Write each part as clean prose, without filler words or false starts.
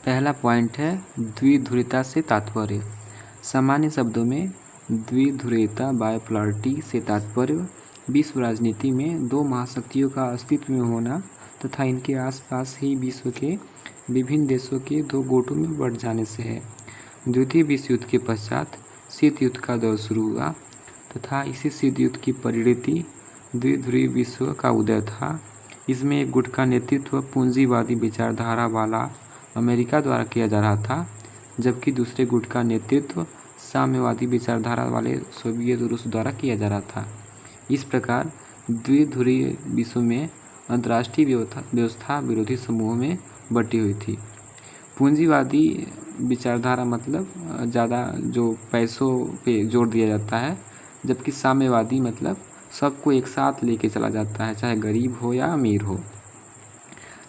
पहला पॉइंट है द्विध्रुवीयता से तात्पर्य। सामान्य शब्दों में द्विध्रुवीयता बाइपोलरिटी से तात्पर्य विश्व राजनीति में दो महाशक्तियों का अस्तित्व में होना तथा इनके आसपास ही विश्व के विभिन्न देशों के दो गुटों में बढ़ जाने से है। द्वितीय विश्व युद्ध के पश्चात शीत युद्ध का दौर शुरू हुआ तथा इसी शीत युद्ध की परिणति द्विध्रुवीय विश्व का उदय था। इसमें एक गुट का नेतृत्व पूंजीवादी विचारधारा वाला अमेरिका द्वारा किया जा रहा था, जबकि दूसरे गुट का नेतृत्व साम्यवादी विचारधारा वाले सोवियत रूस द्वारा किया जा रहा था। इस प्रकार द्विध्रुवीय विश्व में अंतर्राष्ट्रीय व्यवस्था विरोधी समूहों में बटी हुई थी। पूंजीवादी विचारधारा मतलब ज़्यादा जो पैसों पे जोर दिया जाता है, जबकि साम्यवादी मतलब सबको एक साथ लेके चला जाता है, चाहे गरीब हो या अमीर हो।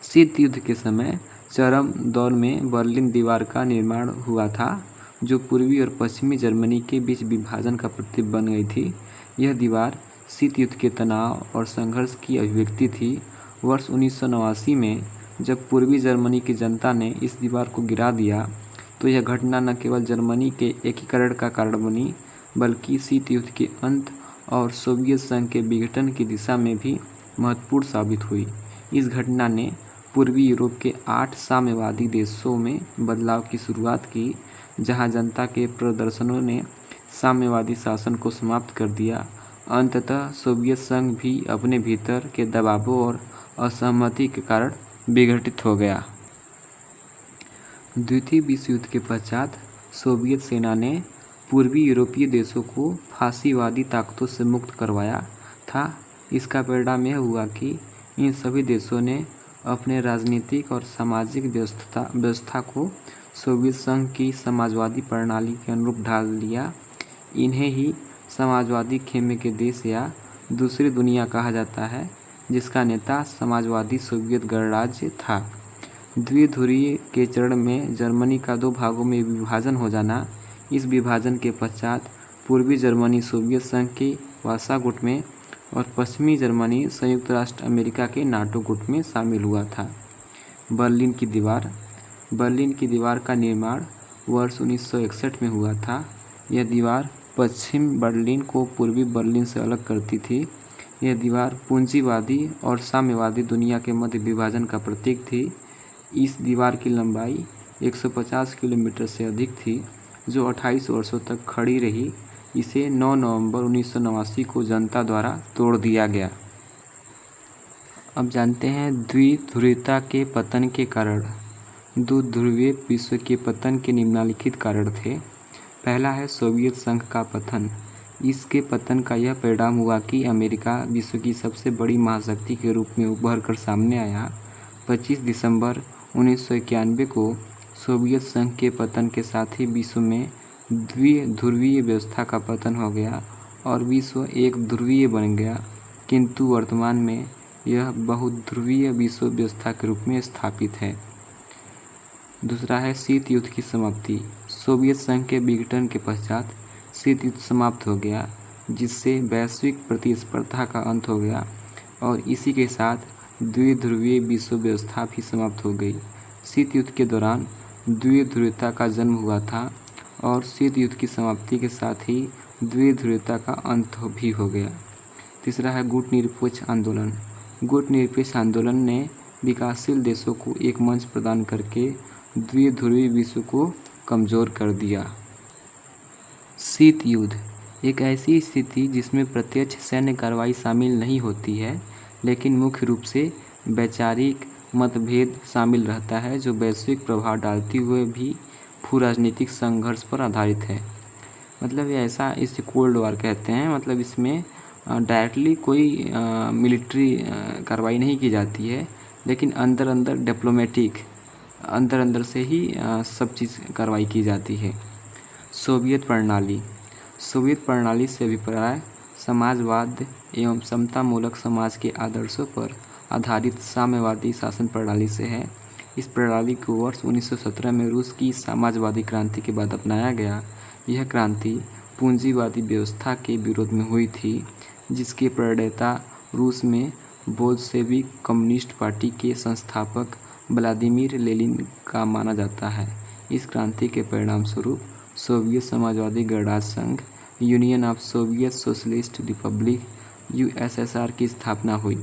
शीत युद्ध के समय चरम दौर में बर्लिन दीवार का निर्माण हुआ था, जो पूर्वी और पश्चिमी जर्मनी के बीच विभाजन का प्रतीक बन गई थी। यह दीवार शीत युद्ध के तनाव और संघर्ष की अभिव्यक्ति थी। वर्ष 1989 में जब पूर्वी जर्मनी की जनता ने इस दीवार को गिरा दिया, तो यह घटना न केवल जर्मनी के एकीकरण का कारण बनी, बल्कि शीत युद्ध के अंत और सोवियत संघ के विघटन की दिशा में भी महत्वपूर्ण साबित हुई। इस घटना ने पूर्वी यूरोप के 8 साम्यवादी देशों में बदलाव की शुरुआत की, जहां जनता के प्रदर्शनों ने साम्यवादी शासन को समाप्त कर दिया। अंततः सोवियत संघ भी अपने भीतर के दबावों और असहमति के कारण विघटित हो गया। द्वितीय विश्व युद्ध के पश्चात सोवियत सेना ने पूर्वी यूरोपीय देशों को फासीवादी ताकतों से मुक्त करवाया था। इसका परिणाम यह हुआ कि इन सभी देशों ने अपने राजनीतिक और सामाजिक व्यवस्था को सोवियत संघ की समाजवादी प्रणाली के अनुरूप ढाल लिया। इन्हें ही समाजवादी खेमे के देश या दूसरी दुनिया कहा जाता है, जिसका नेता समाजवादी सोवियत गणराज्य था। द्विध्रुवीय के चरण में जर्मनी का 2 भागों में विभाजन हो जाना। इस विभाजन के पश्चात पूर्वी जर्मनी सोवियत संघ के वार्सा गुट में और पश्चिमी जर्मनी संयुक्त राष्ट्र अमेरिका के नाटो गुट में शामिल हुआ था। बर्लिन की दीवार का निर्माण वर्ष 1961 में हुआ था। यह दीवार पश्चिम बर्लिन को पूर्वी बर्लिन से अलग करती थी। यह दीवार पूंजीवादी और साम्यवादी दुनिया के मध्य विभाजन का प्रतीक थी। इस दीवार की लंबाई 150 किलोमीटर से अधिक थी, जो 28 वर्षों तक खड़ी रही। इसे 9 नवंबर 1989 को जनता द्वारा तोड़ दिया गया। अब जानते हैं द्विध्रुवीयता के पतन के कारण। द्विध्रुवीय विश्व के पतन के निम्नलिखित कारण थे। पहला है सोवियत संघ का पतन। इसके पतन का यह परिणाम हुआ कि अमेरिका विश्व की सबसे बड़ी महाशक्ति के रूप में उभर कर सामने आया। 25 दिसंबर 1991 को सोवियत संघ के पतन के साथ ही विश्व में द्विध्रुवीय व्यवस्था का पतन हो गया और विश्व एक ध्रुवीय बन गया, किंतु वर्तमान में यह बहुध्रुवीय विश्व व्यवस्था के रूप में स्थापित है। दूसरा है शीत युद्ध की समाप्ति। सोवियत संघ के विघटन के पश्चात शीत युद्ध समाप्त हो गया, जिससे वैश्विक प्रतिस्पर्धा का अंत हो गया और इसी के साथ द्विध्रुवीय विश्व व्यवस्था भी समाप्त हो गई। शीत युद्ध के दौरान द्विध्रुवीयता का जन्म हुआ था और शीत युद्ध की समाप्ति के साथ ही द्विध्रुवीयता का अंत भी हो गया। तीसरा है गुट निरपेक्ष आंदोलन। गुट निरपेक्ष आंदोलन ने विकासशील देशों को एक मंच प्रदान करके द्विध्रुवीय विश्व को कमज़ोर कर दिया। शीत युद्ध एक ऐसी स्थिति जिसमें प्रत्यक्ष सैन्य कार्रवाई शामिल नहीं होती है, लेकिन मुख्य रूप से वैचारिक मतभेद शामिल रहता है, जो वैश्विक प्रभाव डालते हुए भी भू राजनीतिक संघर्ष पर आधारित है। मतलब ये ऐसा, इसे कोल्ड वॉर कहते हैं। मतलब इसमें डायरेक्टली कोई मिलिट्री कार्रवाई नहीं की जाती है, लेकिन अंदर अंदर डिप्लोमेटिक अंदर से ही सब चीज़ कार्रवाई की जाती है। सोवियत प्रणाली से अभिप्राय समाजवाद एवं समतामूलक समाज के आदर्शों पर आधारित साम्यवादी शासन प्रणाली से है। इस प्रणाली को वर्ष 1917 में रूस की समाजवादी क्रांति के बाद अपनाया गया। यह क्रांति पूंजीवादी व्यवस्था के विरोध में हुई थी, जिसके प्रणेता रूस में बोल्शेविक कम्युनिस्ट पार्टी के संस्थापक व्लादिमीर लेनिन का माना जाता है। इस क्रांति के परिणाम स्वरूप सोवियत समाजवादी गणराज्य संघ, union of Soviet socialist Republic USSR की स्थापना हुई।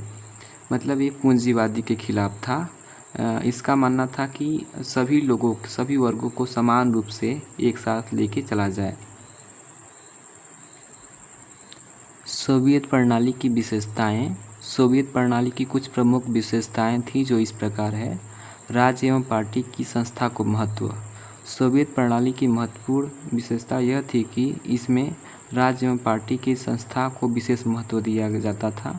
मतलब ये पूंजीवादी के खिलाफ था। इसका मानना था कि सभी वर्गों को समान रूप से एक साथ लेके चला जाए। सोवियत प्रणाली की विशेषताएं। सोवियत प्रणाली की कुछ प्रमुख विशेषताएं थीं जो इस प्रकार है। राज्य एवं पार्टी की संस्था को महत्व। सोवियत प्रणाली की महत्वपूर्ण विशेषता यह थी कि इसमें राज्य एवं पार्टी की संस्था को विशेष महत्व दिया जाता था।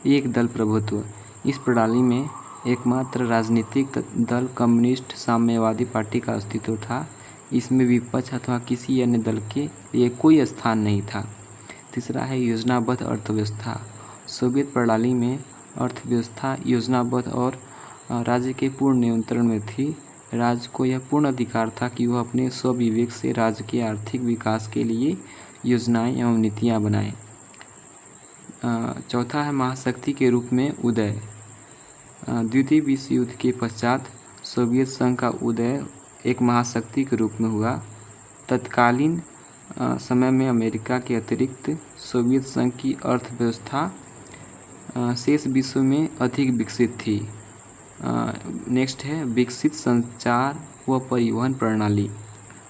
एक दल प्रभुत्व। इस प्रणाली में एकमात्र राजनीतिक दल कम्युनिस्ट साम्यवादी पार्टी का अस्तित्व था। इसमें विपक्ष अथवा किसी अन्य दल के लिए कोई स्थान नहीं था। तीसरा है योजनाबद्ध अर्थव्यवस्था। सोवियत प्रणाली में अर्थव्यवस्था योजनाबद्ध और राज्य के पूर्ण नियंत्रण में थी। राज्य को यह पूर्ण अधिकार था कि वह अपने स्वविवेक से राज्य के आर्थिक विकास के लिए योजनाएं एवं नीतियां बनाए। चौथा है महाशक्ति के रूप में उदय। द्वितीय विश्व युद्ध के पश्चात सोवियत संघ का उदय एक महाशक्ति के रूप में हुआ। तत्कालीन समय में अमेरिका के अतिरिक्त सोवियत संघ की अर्थव्यवस्था शेष विश्व में अधिक विकसित थी। नेक्स्ट है विकसित संचार व परिवहन प्रणाली।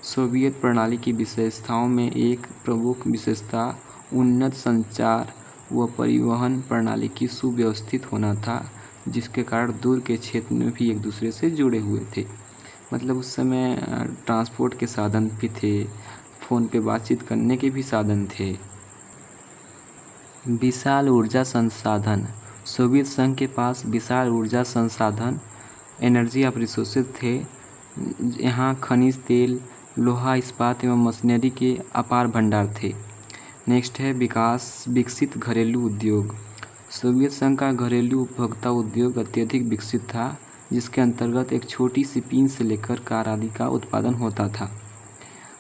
सोवियत प्रणाली की विशेषताओं में एक प्रमुख विशेषता उन्नत संचार व परिवहन प्रणाली की सुव्यवस्थित होना था, जिसके कारण दूर के क्षेत्र में भी एक दूसरे से जुड़े हुए थे। मतलब उस समय ट्रांसपोर्ट के साधन भी थे, फ़ोन पे बातचीत करने के भी साधन थे। विशाल ऊर्जा संसाधन। सोवियत संघ के पास विशाल ऊर्जा संसाधन एनर्जी ऑफ रिसोर्सेज थे। यहाँ खनिज तेल, लोहा, इस्पात एवं मशीनरी के अपार भंडार थे। नेक्स्ट है विकसित घरेलू उद्योग। सोवियत संघ का घरेलू उपभोक्ता उद्योग अत्यधिक विकसित था, जिसके अंतर्गत एक छोटी सी पिन से लेकर कार आदि का उत्पादन होता था।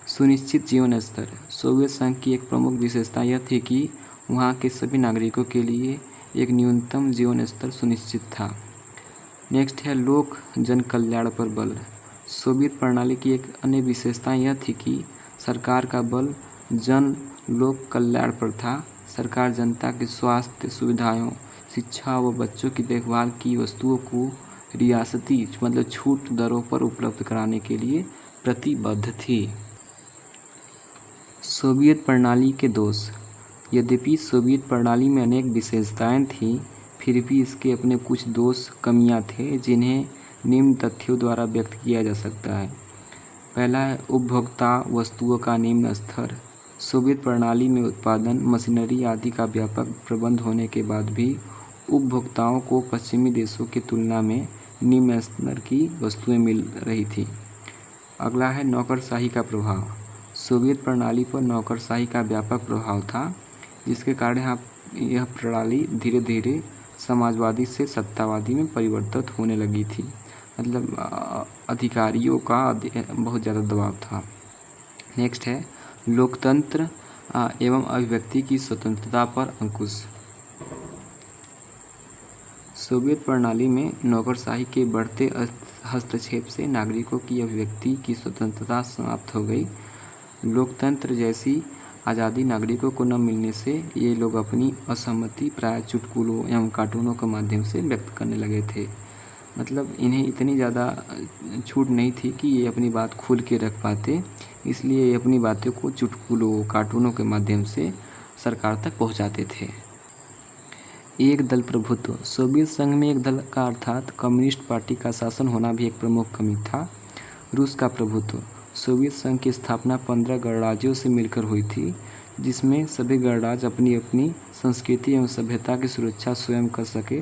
सुनिश्चित जीवन स्तर। सोवियत संघ की एक प्रमुख विशेषता यह थी कि वहाँ के सभी नागरिकों के लिए एक न्यूनतम जीवन स्तर सुनिश्चित था। नेक्स्ट है लोक जन कल्याण पर बल। सोवियत प्रणाली की एक अन्य विशेषता यह थी कि सरकार का बल जन लोक कल्याण पर था। सरकार जनता के स्वास्थ्य सुविधाओं, शिक्षा व बच्चों की देखभाल की वस्तुओं को रियासती मतलब छूट दरों पर उपलब्ध कराने के लिए प्रतिबद्ध थी। सोवियत प्रणाली के दोष। यद्यपि सोवियत प्रणाली में अनेक विशेषताएं थीं, फिर भी इसके अपने कुछ दोष कमियां थे, जिन्हें निम्न तथ्यों द्वारा व्यक्त किया जा सकता है। पहला है उपभोक्ता वस्तुओं का निम्न स्तर। सोवियत प्रणाली में उत्पादन, मशीनरी आदि का व्यापक प्रबंध होने के बाद भी उपभोक्ताओं को पश्चिमी देशों की तुलना में निम्न स्तर की वस्तुएं मिल रही थी। अगला है नौकरशाही का प्रभाव। सोवियत प्रणाली पर नौकरशाही का व्यापक प्रभाव था, जिसके कारण यह प्रणाली धीरे धीरे समाजवादी से सत्तावादी में परिवर्तित होने लगी थी। मतलब अधिकारियों का बहुत ज़्यादा दबाव था। नेक्स्ट है लोकतंत्र एवं अभिव्यक्ति की स्वतंत्रता पर अंकुश। सोवियत प्रणाली में नौकरशाही के बढ़ते हस्तक्षेप से नागरिकों की अभिव्यक्ति की स्वतंत्रता समाप्त हो गई। लोकतंत्र जैसी आज़ादी नागरिकों को न मिलने से ये लोग अपनी असहमति प्राय चुटकुलों एवं कार्टूनों के माध्यम से व्यक्त करने लगे थे। मतलब इन्हें इतनी ज़्यादा छूट नहीं थी कि ये अपनी बात खुल के रख पाते, इसलिए ये अपनी बातों को चुटकुलों, कार्टूनों के माध्यम से सरकार तक पहुंचाते थे। एक दल प्रभुत्व। सोवियत संघ में एक दल का अर्थात कम्युनिस्ट पार्टी का शासन होना भी एक प्रमुख कमी था। रूस का प्रभुत्व। सोवियत संघ की स्थापना 15 गणराज्यों से मिलकर हुई थी, जिसमें सभी गणराज्य अपनी अपनी संस्कृति एवं सभ्यता की सुरक्षा स्वयं कर सके,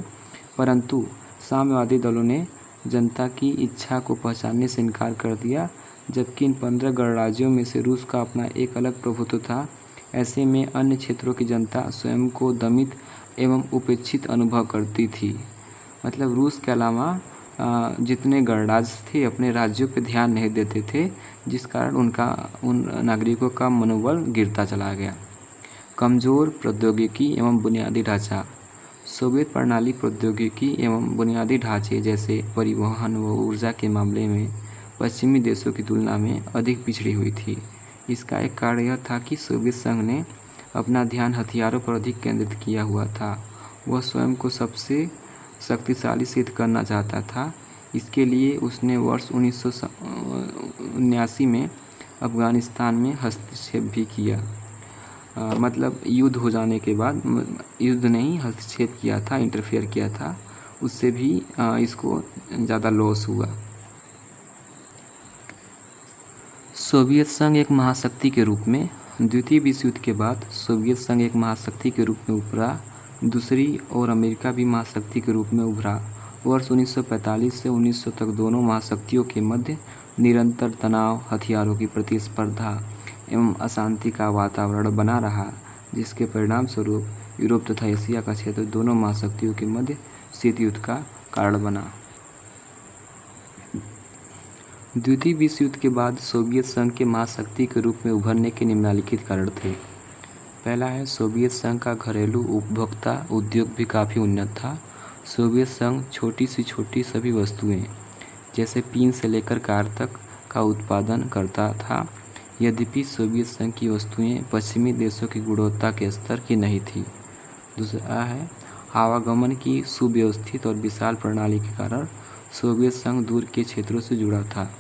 परंतु साम्यवादी दलों ने जनता की इच्छा को पहचानने से इनकार कर दिया। जबकि इन 15 गणराज्यों में से रूस का अपना एक अलग प्रभुत्व था। ऐसे में अन्य क्षेत्रों की जनता स्वयं को दमित एवं उपेक्षित अनुभव करती थी। मतलब रूस के अलावा जितने गणराज्य थे अपने राज्यों पर ध्यान नहीं देते थे, जिस कारण उन नागरिकों का मनोबल गिरता चला गया। कमज़ोर प्रौद्योगिकी एवं बुनियादी ढांचा। सोवियत प्रणाली प्रौद्योगिकी एवं बुनियादी ढांचे जैसे परिवहन व ऊर्जा के मामले में पश्चिमी देशों की तुलना में अधिक पिछड़ी हुई थी। इसका एक कारण यह था कि सोवियत संघ ने अपना ध्यान हथियारों पर अधिक केंद्रित किया हुआ था। वह स्वयं को सबसे शक्तिशाली सिद्ध करना चाहता था। इसके लिए उसने वर्ष 1979 में अफगानिस्तान में हस्तक्षेप भी किया। मतलब युद्ध हो जाने के बाद, युद्ध नहीं, हस्तक्षेप किया था, इंटरफेयर किया था, उससे भी इसको ज़्यादा लॉस हुआ। सोवियत संघ एक महाशक्ति के रूप में द्वितीय विश्व युद्ध के बाद सोवियत संघ एक महाशक्ति के रूप में उभरा। दूसरी ओर अमेरिका भी महाशक्ति के रूप में उभरा। वर्ष 1945 से 1900 तक दोनों महाशक्तियों के मध्य निरंतर तनाव, हथियारों की प्रतिस्पर्धा एवं अशांति का वातावरण बना रहा, जिसके परिणाम स्वरूप यूरोप तथा एशिया का क्षेत्र दोनों महाशक्तियों के मध्य शीत युद्ध का कारण बना। द्वितीय विश्व युद्ध के बाद सोवियत संघ के महाशक्ति के रूप में उभरने के निम्नलिखित कारण थे। पहला है, सोवियत संघ का घरेलू उपभोक्ता उद्योग भी काफ़ी उन्नत था। सोवियत संघ छोटी से छोटी सभी वस्तुएं जैसे पिन से लेकर कार तक का उत्पादन करता था। यद्यपि सोवियत संघ की वस्तुएं पश्चिमी देशों की गुणवत्ता के स्तर की नहीं थी। दूसरा है, आवागमन की सुव्यवस्थित और विशाल प्रणाली के कारण सोवियत संघ दूर के क्षेत्रों से जुड़ा था।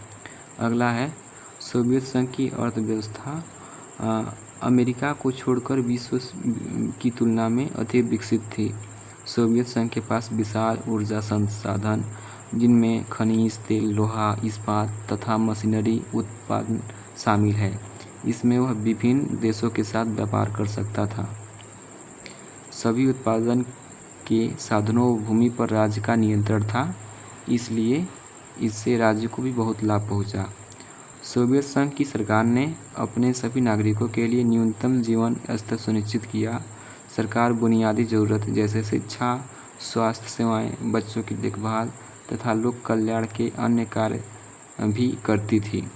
अगला है, सोवियत संघ की अर्थव्यवस्था अमेरिका को छोड़कर विश्व की तुलना में अधिक विकसित थी। सोवियत संघ के पास विशाल ऊर्जा संसाधन, जिनमें खनिज तेल, लोहा, इस्पात तथा मशीनरी उत्पादन शामिल है। इसमें वह विभिन्न देशों के साथ व्यापार कर सकता था। सभी उत्पादन के साधनों व भूमि पर राज्य का नियंत्रण था, इसलिए इससे राज्य को भी बहुत लाभ पहुंचा। सोवियत संघ की सरकार ने अपने सभी नागरिकों के लिए न्यूनतम जीवन स्तर सुनिश्चित किया। सरकार बुनियादी जरूरत जैसे शिक्षा, स्वास्थ्य सेवाएं, बच्चों की देखभाल तथा लोक कल्याण के अन्य कार्य भी करती थी।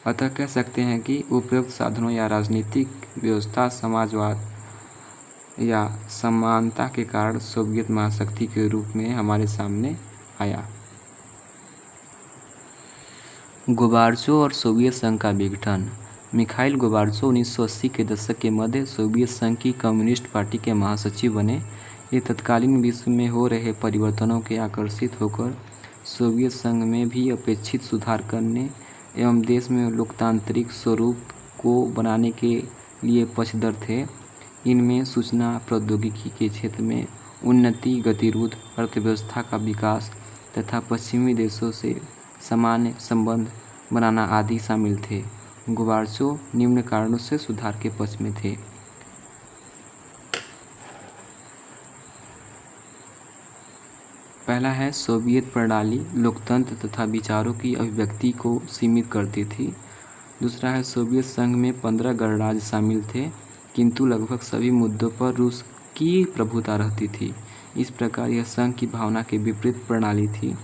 अतः कह सकते हैं कि उपयुक्त साधनों या राजनीतिक व्यवस्था, समाजवाद या समानता के कारण सोवियत महाशक्ति के रूप में हमारे सामने आया। गोर्बाचोव और सोवियत संघ का विघटन। मिखाइल गोर्बाचोव 1980 के दशक के मध्य सोवियत संघ की कम्युनिस्ट पार्टी के महासचिव बने। ये तत्कालीन विश्व में हो रहे परिवर्तनों के आकर्षित होकर सोवियत संघ में भी अपेक्षित सुधार करने एवं देश में लोकतांत्रिक स्वरूप को बनाने के लिए पक्षधर थे। इनमें सूचना प्रौद्योगिकी के क्षेत्र में उन्नति, गतिरोध, अर्थव्यवस्था का विकास तथा पश्चिमी देशों से सामान्य संबंध बनाना आदि शामिल थे। गोर्बाचोव निम्न कारणों से सुधार के पक्ष में थे। पहला है, सोवियत प्रणाली लोकतंत्र तथा विचारों की अभिव्यक्ति को सीमित करती थी। दूसरा है, सोवियत संघ में 15 गणराज्य शामिल थे, किंतु लगभग सभी मुद्दों पर रूस की प्रभुता रहती थी। इस प्रकार यह संघ की भावना के विपरीत प्रणाली थी।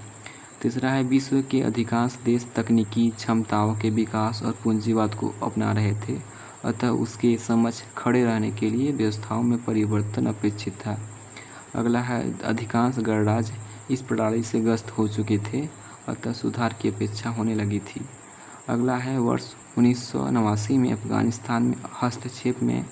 तीसरा है, विश्व के अधिकांश देश तकनीकी क्षमताओं के विकास और पूंजीवाद को अपना रहे थे, अतः उसके समक्ष खड़े रहने के लिए व्यवस्थाओं में परिवर्तन अपेक्षित था। अगला है, अधिकांश गणराज्य इस प्रणाली से ग्रस्त हो चुके थे, अतः सुधार की अपेक्षा होने लगी थी। अगला है, वर्ष 1989 में अफगानिस्तान में हस्तक्षेप में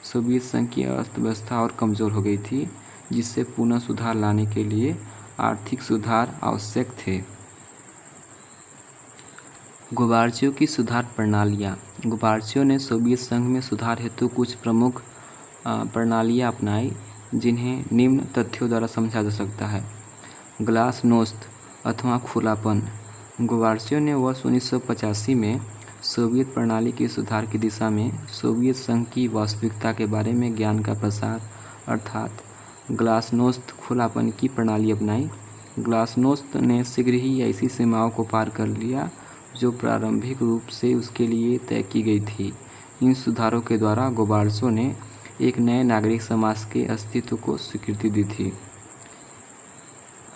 सोवियत संघ की अर्थव्यवस्था और कमज़ोर हो गई थी, जिससे पुनः सुधार लाने के लिए आर्थिक सुधार आवश्यक थे। गोर्बाचोव की सुधार प्रणालियाँ। गोर्बाचोव ने सोवियत संघ में सुधार हेतु कुछ प्रमुख प्रणालियाँ अपनाई, जिन्हें निम्न तथ्यों द्वारा समझा जा सकता है। ग्लासनोस्त अथवा खुलापन। गोर्बाचोव ने वर्ष 1985 में सोवियत प्रणाली के सुधार की दिशा में सोवियत संघ की वास्तविकता के बारे में ज्ञान का प्रसार अर्थात ग्लासनोस्त खुलापन की प्रणाली अपनाई। ग्लासनोस्त ने शीघ्र ही ऐसी सीमाओं को पार कर लिया जो प्रारंभिक रूप से उसके लिए तय की गई थी। इन सुधारों के द्वारा गोर्बाचोव ने एक नए नागरिक समाज के अस्तित्व को स्वीकृति दी थी।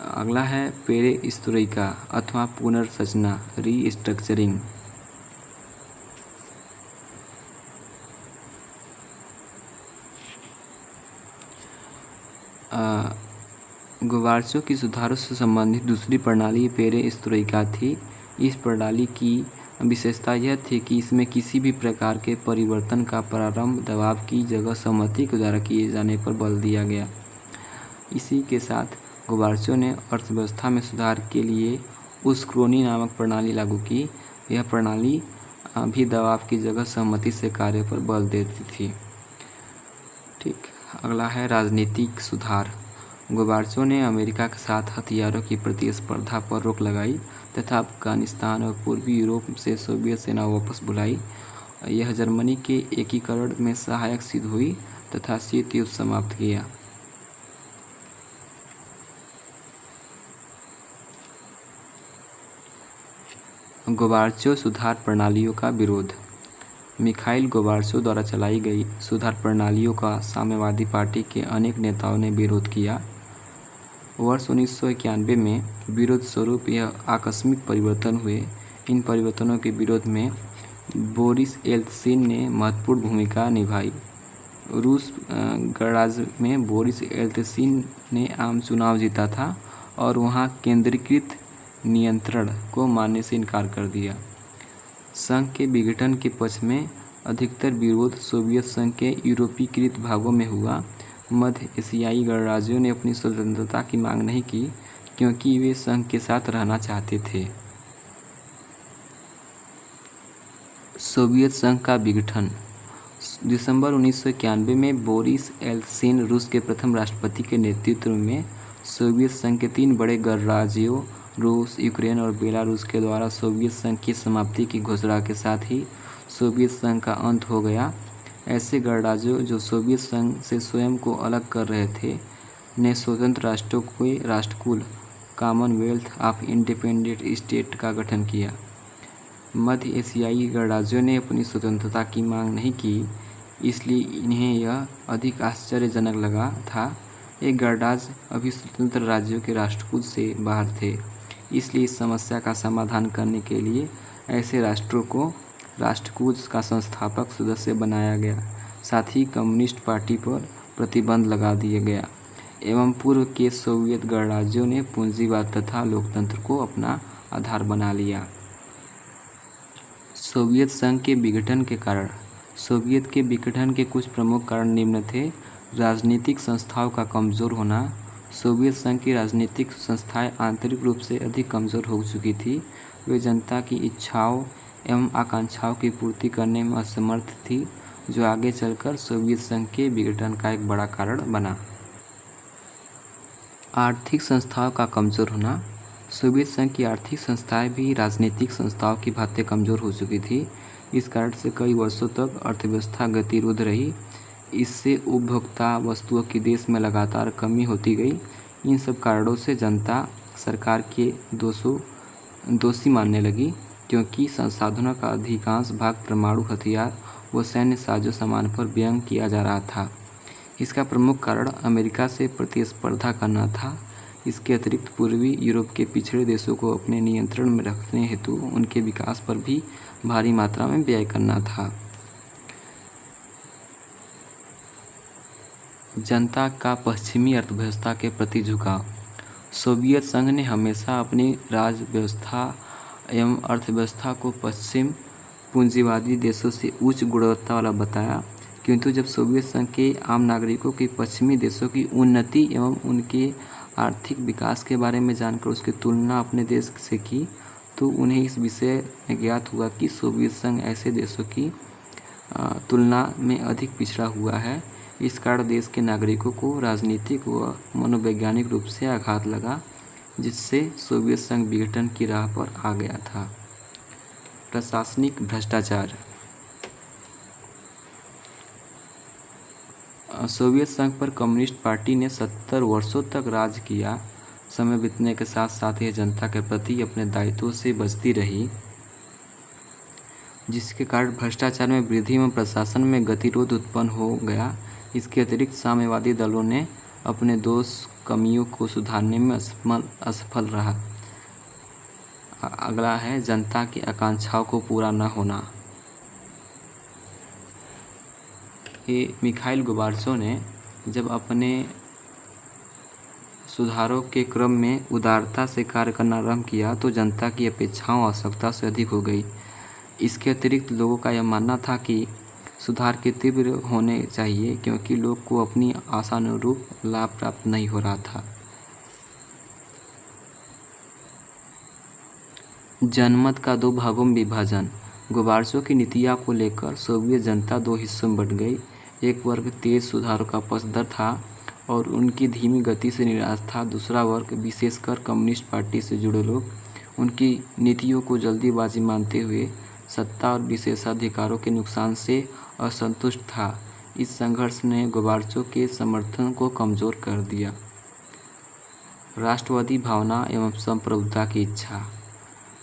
अगला है, पेरेस्त्रोइका अथवा पुनर्संरचना, रीस्ट्रक्चरिंग। गोबार्चो की सुधारों से संबंधित दूसरी प्रणाली पेरेस्त्रोइका थी। इस प्रणाली की विशेषता यह थी कि इसमें किसी भी प्रकार के परिवर्तन का प्रारंभ दबाव की जगह सहमति के द्वारा किए जाने पर बल दिया गया। इसी के साथ गोबार्चो ने अर्थव्यवस्था में सुधार के लिए उस्क्रोनी नामक प्रणाली लागू की। यह प्रणाली भी दबाव की जगह सहमति से कार्य पर बल देती थी। ठीक, अगला है राजनीतिक सुधार। गोबार्चो ने अमेरिका के साथ हथियारों की प्रतिस्पर्धा पर रोक लगाई तथा अफगानिस्तान और पूर्वी यूरोप से सोवियत सेना वापस बुलाई। यह जर्मनी के एकीकरण में सहायक सिद्ध हुई तथा शीत युद्ध समाप्त किया। गोबार्चो सुधार प्रणालियों का विरोध। मिखाइल गोबार्चो द्वारा चलाई गई सुधार प्रणालियों का साम्यवादी पार्टी के अनेक नेताओं ने विरोध किया। वर्ष 1991 में विरोध स्वरूप यह आकस्मिक परिवर्तन हुए। इन परिवर्तनों के विरोध में बोरिस येल्त्सिन ने महत्वपूर्ण भूमिका निभाई। रूस गणराज्य में बोरिस येल्त्सिन ने आम चुनाव जीता था और वहां केंद्रीकृत नियंत्रण को मानने से इनकार कर दिया। संघ के विघटन के पक्ष में अधिकतर विरोध सोवियत संघ के यूरोपीकृत भागों में हुआ। मध्य एशियाई गणराज्यों ने अपनी स्वतंत्रता की मांग नहीं की क्योंकि वे संघ के साथ रहना चाहते थे। सोवियत संघ का विघटन। दिसंबर 1991 में बोरिस येल्त्सिन रूस के प्रथम राष्ट्रपति के नेतृत्व में सोवियत संघ के 3 बड़े गणराज्यों रूस, यूक्रेन और बेलारूस के द्वारा सोवियत संघ की समाप्ति की घोषणा के साथ ही सोवियत संघ का अंत हो गया। ऐसे गणराज्यों जो सोवियत संघ से स्वयं को अलग कर रहे थे ने स्वतंत्र राष्ट्रों के राष्ट्रकुल कॉमनवेल्थ ऑफ इंडिपेंडेंट स्टेट का गठन किया। मध्य एशियाई गणराज्यों ने अपनी स्वतंत्रता की मांग नहीं की, इसलिए इन्हें यह अधिक आश्चर्यजनक लगा था। एक गणराज्य अभी स्वतंत्र राज्यों के राष्ट्रकुल से बाहर थे, इसलिए इस समस्या का समाधान करने के लिए ऐसे राष्ट्रों को राष्ट्रकूट का संस्थापक सदस्य बनाया गया। साथ ही कम्युनिस्ट पार्टी पर प्रतिबंध लगा दिया गया एवं पूर्व के सोवियत गणराज्यों ने पूंजीवाद तथा लोकतंत्र को अपना आधार बना लिया। सोवियत संघ के विघटन के कारण। सोवियत के विघटन के कुछ प्रमुख कारण निम्न थे। राजनीतिक संस्थाओं का कमज़ोर होना। सोवियत संघ की राजनीतिक संस्थाएं आंतरिक रूप से अधिक कमज़ोर हो चुकी थी। वे जनता की इच्छाओं एवं आकांक्षाओं की पूर्ति करने में असमर्थ थी, जो आगे चलकर सोवियत संघ के विघटन का एक बड़ा कारण बना। आर्थिक संस्थाओं का कमज़ोर होना। सोवियत संघ की आर्थिक संस्थाएं भी राजनीतिक संस्थाओं की भांति कमज़ोर हो चुकी थी। इस कारण से कई वर्षों तक अर्थव्यवस्था गतिरोध रही। इससे उपभोक्ता वस्तुओं की देश में लगातार कमी होती गई। इन सब कारणों से जनता सरकार के दोषी मानने लगी, क्योंकि संसाधनों का अधिकांश भाग परमाणु हथियार व सैन्य साजो सामान पर व्यय किया जा रहा था। इसका प्रमुख कारण अमेरिका से प्रतिस्पर्धा करना था। इसके अतिरिक्त पूर्वी यूरोप के पिछड़े देशों को अपने नियंत्रण में रखने हेतु उनके विकास पर भी भारी मात्रा में व्यय करना था। जनता का पश्चिमी अर्थव्यवस्था के प्रति झुकाव। सोवियत संघ ने हमेशा अपनी राज्य व्यवस्था एवं अर्थव्यवस्था को पश्चिम पूंजीवादी देशों से उच्च गुणवत्ता वाला बताया, किंतु जब सोवियत संघ के आम नागरिकों की पश्चिमी देशों की उन्नति एवं उनके आर्थिक विकास के बारे में जानकर उसकी तुलना अपने देश से की, तो उन्हें इस विषय में ज्ञात हुआ कि सोवियत संघ ऐसे देशों की तुलना में अधिक पिछड़ा हुआ है। इस कारण देश के नागरिकों को राजनीतिक व मनोवैज्ञानिक रूप से आघात लगा, जिससे सोवियत संघ विघटन की राह पर आ गया था। प्रशासनिक भ्रष्टाचार। सोवियत संघ पर कम्युनिस्ट पार्टी ने 70 वर्षों तक राज किया। समय बीतने के साथ साथ यह जनता के प्रति अपने दायित्वों से बचती रही, जिसके कारण भ्रष्टाचार में वृद्धि एवं प्रशासन में गतिरोध उत्पन्न हो गया। इसके अतिरिक्त साम्यवादी दलों ने अपने दोष कमियों को सुधारने में असफल रहा। अगला है जनता की आकांक्षाओं को पूरा न होना। ये मिखाइल गोबार्चो ने जब अपने सुधारों के क्रम में उदारता से कार्य करना आरंभ किया तो जनता की अपेक्षाओं और आवश्यकता से अधिक हो गई। इसके अतिरिक्त लोगों का यह मानना था कि सुधार के तीव्र होने चाहिए क्योंकि लोग को अपनी आशानुरूप लाभ प्राप्त नहीं हो रहा था। जनमत का दो भागों में विभाजन। गोबार्चोव की नीतियों को लेकर सोवियत जनता दो हिस्सों में बंट गई। एक वर्ग तेज सुधारों का पक्षधर था और उनकी धीमी गति से निराश था। दूसरा वर्ग, विशेषकर कम्युनिस्ट पार्टी से जुड़े लोग, उनकी नीतियों को जल्दीबाजी मानते हुए सत्ता और विशेषाधिकारों के नुकसान से असंतुष्ट था। इस संघर्ष ने गोबार्चोव के समर्थन को कमजोर कर दिया। राष्ट्रवादी भावना एवं संप्रभुता की इच्छा।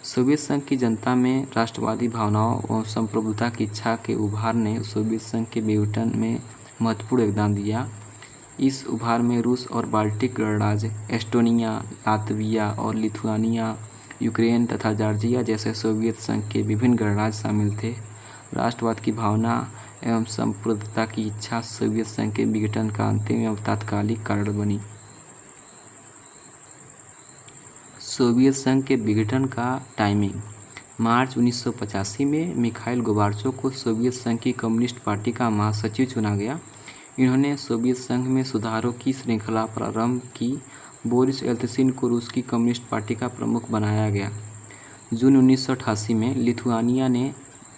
सोवियत संघ की जनता में राष्ट्रवादी भावनाओं एवं संप्रभुता की इच्छा के उभार ने सोवियत संघ के विघटन में महत्वपूर्ण योगदान दिया। इस उभार में रूस और बाल्टिक गणराज्य, एस्टोनिया, लातविया और लिथुआनिया, यूक्रेन तथा जॉर्जिया जैसे सोवियत संघ के विभिन्न गणराज्य शामिल थे। राष्ट्रवाद की भावना एवं संप्रभुता की इच्छा सोवियत संघ के विघटन का अंतिम एवं तात्कालिक कारण बनी। सोवियत संघ के विघटन का टाइमिंग। मार्च 1985 में मिखाइल गोबार्चोव को सोवियत संघ की कम्युनिस्ट पार्टी का महासचिव चुना गया। इन्होंने सोवियत संघ में सुधारों की श्रृंखला प्रारंभ की। बोरिस येल्त्सिन को रूस की कम्युनिस्ट पार्टी का प्रमुख बनाया गया। जून 1988 में लिथुआनिया में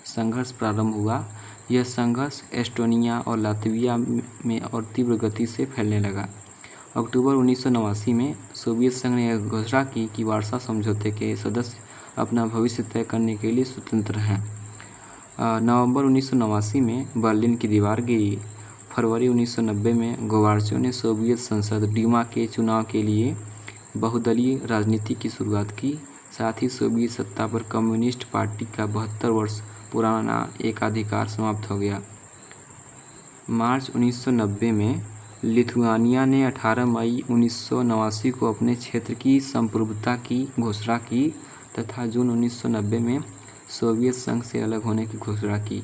संघर्ष प्रारंभ हुआ। यह संघर्ष एस्टोनिया और लातविया में और तीव्र गति से फैलने लगा। अक्टूबर 1989 में सोवियत संघ ने यह घोषणा की कि वार्सा समझौते के सदस्य अपना भविष्य तय करने के लिए स्वतंत्र हैं। नवंबर 1989 में बर्लिन की दीवार गिरी। फरवरी 1990 में गोबार्चोव ने सोवियत संसद डूमा के चुनाव के लिए बहुदलीय राजनीति की शुरुआत की। साथ ही सोवियत सत्ता पर कम्युनिस्ट पार्टी का 72 वर्ष पुराना एकाधिकार समाप्त हो गया। मार्च 1990 में लिथुआनिया ने 18 मई 1989 को अपने क्षेत्र की संप्रभुता की घोषणा की तथा जून 1990 में सोवियत संघ से अलग होने की घोषणा की।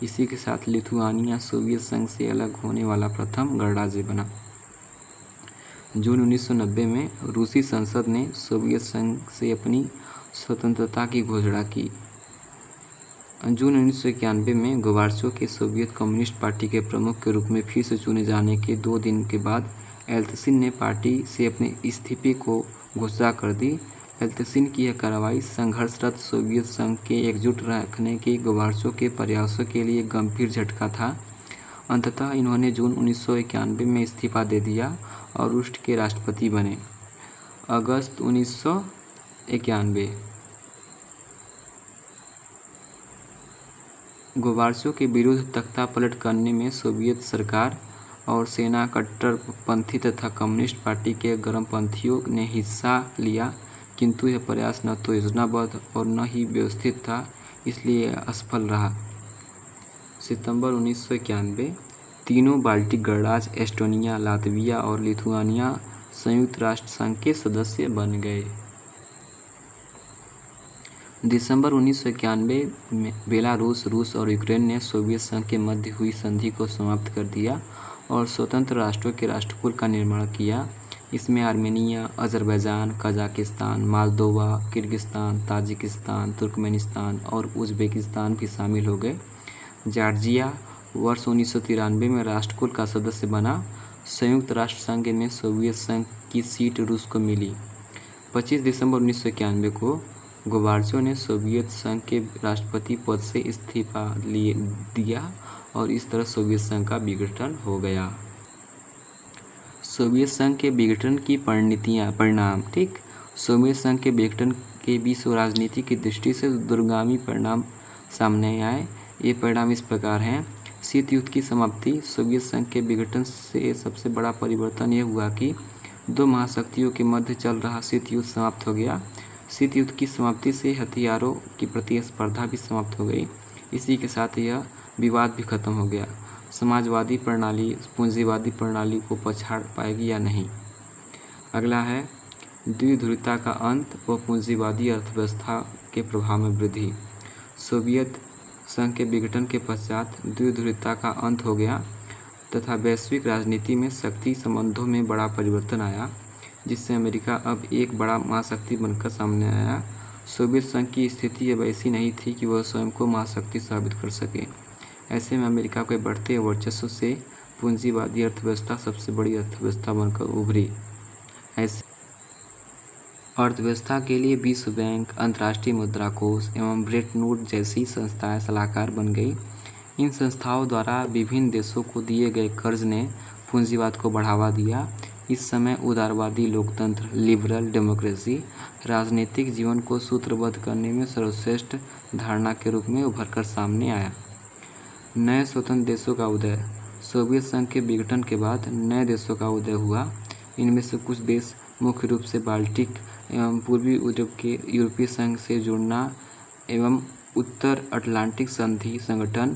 इसी के साथ लिथुआनिया सोवियत संघ से अलग होने वाला प्रथम गणराज्य बना। जून 1990 में रूसी संसद ने सोवियत संघ से अपनी स्वतंत्रता की घोषणा की। जून 1991 में गोबार्चोव के सोवियत कम्युनिस्ट पार्टी के प्रमुख के रूप में फिर से चुने जाने के 2 दिन के बाद येल्त्सिन ने पार्टी से अपने इस्तीफे को घोषणा कर दी। येल्त्सिन की यह कार्रवाई संघर्षरत सोवियत संघ के एकजुट रखने के गोबार्चोव के प्रयासों के लिए गंभीर झटका था। अंततः इन्होंने जून 1991 में इस्तीफा दे दिया और रूस के राष्ट्रपति बने। अगस्त 1991 गोबार्चोव के विरुद्ध तख्ता पलट करने में सोवियत सरकार और सेना कट्टरपंथी तथा कम्युनिस्ट पार्टी के गर्मपंथियों ने हिस्सा लिया, किंतु यह प्रयास न तो योजनाबद्ध और न ही व्यवस्थित था, इसलिए असफल रहा। सितंबर 1991 तीनों बाल्टिक गणराज्य एस्टोनिया, लातविया और लिथुआनिया संयुक्त राष्ट्र संघ के सदस्य बन गए। दिसंबर 1991 में बेलारूस, रूस और यूक्रेन ने सोवियत संघ के मध्य हुई संधि को समाप्त कर दिया और स्वतंत्र राष्ट्रों के राष्ट्रकुल का निर्माण किया। इसमें Armenia, Azerbaijan, Kazakhstan, Moldova, Kyrgyzstan, Tajikistan, Turkmenistan और उज़्बेकिस्तान भी शामिल हो गए। जॉर्जिया वर्ष 1993 में राष्ट्रकुल का सदस्य बना। संयुक्त राष्ट्र संघ में सोवियत संघ की सीट रूस को मिली। 25 दिसंबर 1991 को गोबार्चोव ने सोवियत संघ के राष्ट्रपति पद से इस्तीफा दिया और इस तरह सोवियत संघ का विघटन हो गया। सोवियत संघ के विघटन की परिणाम। ठीक, सोवियत संघ के विघटन के विश्व राजनीति की दृष्टि से दूरगामी परिणाम सामने आए। ये परिणाम इस प्रकार हैं। शीत युद्ध की समाप्ति। सोवियत संघ के विघटन से सबसे बड़ा परिवर्तन यह हुआ कि 2 महाशक्तियों के मध्य चल रहा शीत युद्ध समाप्त हो गया। शीत युद्ध की समाप्ति से हथियारों की प्रतिस्पर्धा भी समाप्त हो गई। इसी के साथ यह विवाद भी खत्म हो गया। समाजवादी प्रणाली पूंजीवादी प्रणाली को पछाड़ पाएगी या नहीं। अगला है द्विध्रुवता का अंत व पूंजीवादी अर्थव्यवस्था के प्रभाव में वृद्धि। सोवियत संघ के विघटन के पश्चात द्विध्रुवता का अंत हो गया तथा वैश्विक राजनीति में शक्ति संबंधों में बड़ा परिवर्तन आया। जिससे अमेरिका अब एक बड़ा महाशक्ति बनकर सामने आया। सोवियत संघ की स्थिति अब ऐसी नहीं थी कि वह स्वयं को महाशक्ति साबित कर सके। ऐसे में अमेरिका के बढ़ते वर्चस्व से पूंजीवादी अर्थव्यवस्था सबसे बड़ी अर्थव्यवस्था बनकर उभरी। ऐसे अर्थव्यवस्था के लिए विश्व बैंक, अंतर्राष्ट्रीय मुद्रा कोष एवं ब्रेटन वुड्स जैसी संस्थाएं सलाहकार बन गई। इन संस्थाओं द्वारा विभिन्न देशों को दिए गए कर्ज ने पूंजीवाद को बढ़ावा दिया। इस समय उदारवादी लोकतंत्र, लिबरल डेमोक्रेसी, राजनीतिक जीवन को सूत्रबद्ध करने में सर्वश्रेष्ठ धारणा के रूप में उभरकर सामने आया। नए स्वतंत्र देशों का उदय। सोवियत संघ के विघटन के बाद नए देशों का उदय हुआ। इनमें से कुछ देश मुख्य रूप से बाल्टिक एवं पूर्वी यूरोप के यूरोपीय संघ से जुड़ना एवं उत्तर अटलांटिक संधि संगठन,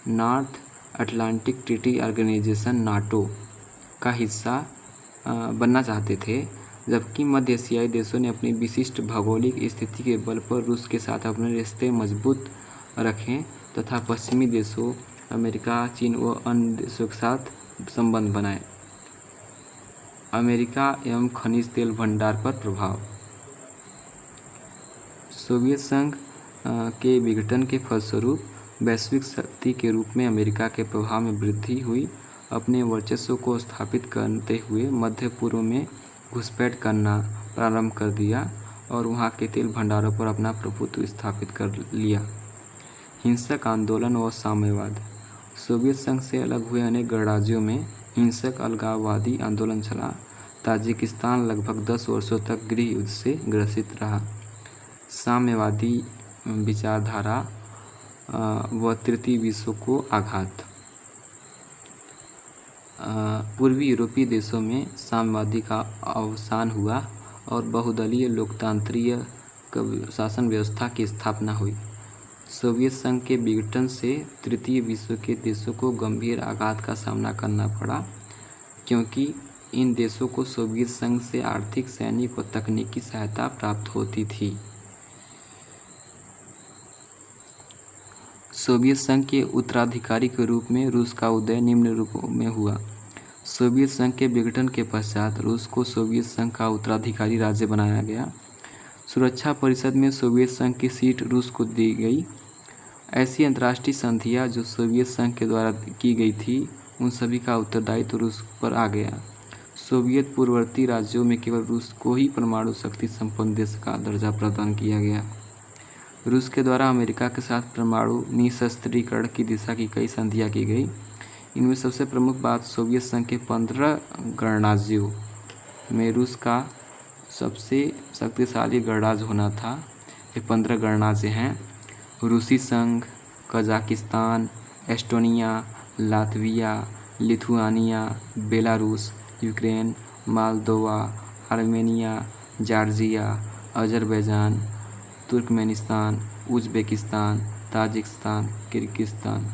North Atlantic Treaty Organization NATO का हिस्सा बनना चाहते थे, जबकि मध्य एशियाई देशों ने अपनी विशिष्ट भौगोलिक स्थिति के बल पर रूस के साथ अपने रिश्ते मजबूत रखे तथा पश्चिमी देशों अमेरिका, चीन व अन्य देशों के साथ संबंध बनाए। अमेरिका एवं खनिज तेल भंडार पर प्रभाव। सोवियत संघ के विघटन के फलस्वरूप वैश्विक शक्ति के रूप में अमेरिका के प्रभाव में वृद्धि हुई। अपने वर्चस्व को स्थापित करते हुए मध्य पूर्व में घुसपैठ करना प्रारंभ कर दिया और वहां के तेल भंडारों पर अपना प्रभुत्व स्थापित कर लिया। हिंसक आंदोलन और साम्यवाद। सोवियत संघ से अलग हुए अनेक गणराज्यों में हिंसक अलगाववादी आंदोलन चला। ताजिकिस्तान लगभग 10 वर्षों तक गृह युद्ध से ग्रसित रहा। साम्यवादी विचारधारा व तृतीय विश्व को आघात। पूर्वी यूरोपीय देशों में साम्यवादी का अवसान हुआ और बहुदलीय लोकतांत्रिक शासन व्यवस्था की स्थापना हुई। सोवियत संघ के विघटन से तृतीय विश्व के देशों को गंभीर आघात का सामना करना पड़ा, क्योंकि इन देशों को सोवियत संघ से आर्थिक, सैनिक व तकनीकी सहायता प्राप्त होती थी। सोवियत संघ के उत्तराधिकारी के रूप में रूस का उदय निम्न रूपों में हुआ। सोवियत संघ के विघटन के पश्चात रूस को सोवियत संघ का उत्तराधिकारी राज्य बनाया गया। सुरक्षा परिषद में सोवियत संघ की सीट रूस को दी गई। ऐसी अंतर्राष्ट्रीय संधियां जो सोवियत संघ के द्वारा की गई थी, उन सभी का उत्तरदायित्व रूस पर आ गया। सोवियत पूर्ववर्ती राज्यों में केवल रूस को ही परमाणु शक्ति संपन्न देश का दर्जा प्रदान किया गया। रूस के द्वारा अमेरिका के साथ परमाणु निशस्त्रीकरण की दिशा की कई संधियां की गई। इनमें सबसे प्रमुख बात सोवियत संघ के 15 गणराज्यों में रूस का सबसे शक्तिशाली गणराज्य होना था। ये 15 गणराज्य हैं: रूसी संघ, Kazakhstan, Estonia, Latvia, Lithuania, Belarus, Ukraine, Moldova, Armenia, Georgia, Azerbaijan, Turkmenistan, Uzbekistan, Tajikistan, Kyrgyzstan.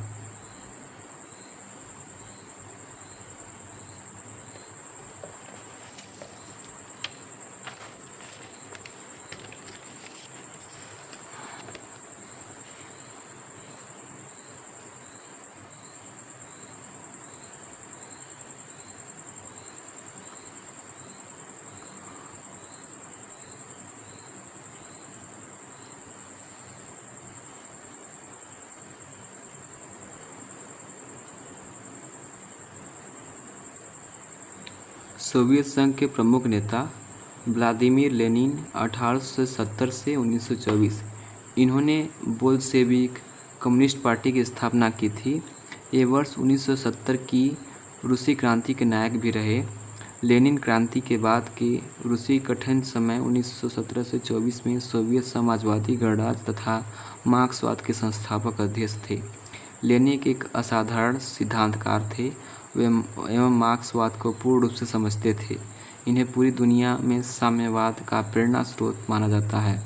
Soviet संघ के प्रमुख नेता व्लादिमीर लेनिन 1870 से 1924। इन्होंने बोल्शेविक कम्युनिस्ट पार्टी की स्थापना की थी। ये वर्ष 1970 की रूसी क्रांति के नायक भी रहे। लेनिन क्रांति के बाद के रूसी कठिन समय 1917 से 24 में सोवियत समाजवादी गणराज्य तथा मार्क्सवाद के संस्थापक अध्यक्ष थे। लेनिन एक असाधारण सिद्धांतकार थे एवं मार्क्सवाद को पूर्ण रूप से समझते थे। इन्हें पूरी दुनिया में साम्यवाद का प्रेरणा स्रोत माना जाता है।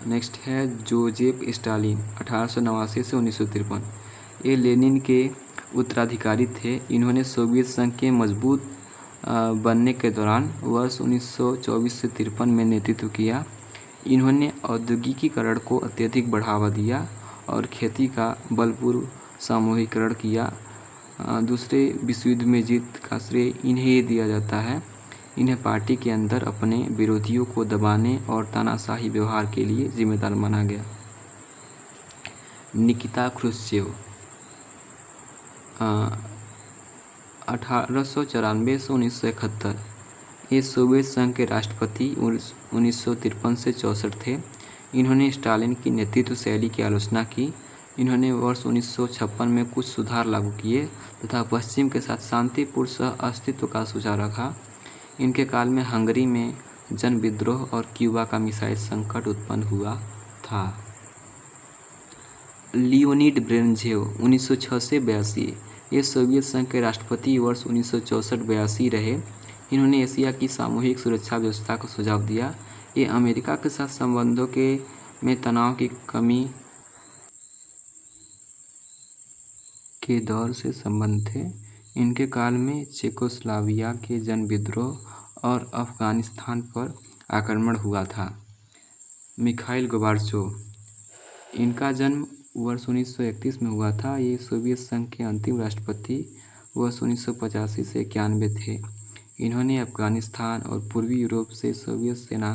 नेक्स्ट है जोजेफ स्टालिन 1889 से 1953। ये लेनिन के उत्तराधिकारी थे। इन्होंने सोवियत संघ के मजबूत बनने के दौरान वर्ष 1924 से 53 में नेतृत्व किया। इन्होंने औद्योगिकीकरण को अत्यधिक बढ़ावा दिया और खेती का बलपूर्वक सामूहिकरण किया। दूसरे विश्व युद्ध में जीत का श्रेय इन्हें दिया जाता है। इन्हें पार्टी के अंदर अपने विरोधियों को दबाने और तानाशाही व्यवहार के लिए जिम्मेदार माना गया। निकिता क्रुश्चेव 1894 से 1971 ये सोवियत संघ के राष्ट्रपति 1953 से 64 थे। इन्होंने स्टालिन की नेतृत्व शैली की आलोचना की। इन्होंने वर्ष 1956 में कुछ सुधार लागू किए तथा पश्चिम के साथ शांतिपूर्ण सह अस्तित्व का सुझाव रखा। इनके काल में हंगरी में जन विद्रोह और क्यूबा का मिसाइल संकट उत्पन्न हुआ था। लियोनिड ब्रेजनेव 1906 से 82 ये सोवियत संघ के राष्ट्रपति वर्ष 1964-82 रहे। इन्होंने एशिया की सामूहिक सुरक्षा व्यवस्था को सुझाव दिया। ये अमेरिका के साथ संबंधों में तनाव की कमी के दौर से संबंध थे। इनके काल में चेकोस्लोवाकिया के जन विद्रोह और अफगानिस्तान पर आक्रमण हुआ था। मिखाइल गोर्बाचोव इनका जन्म वर्ष 1931 में हुआ था। ये सोवियत संघ के अंतिम राष्ट्रपति वर्ष 1985 से 91 थे। इन्होंने अफगानिस्तान और पूर्वी यूरोप से सोवियत सेना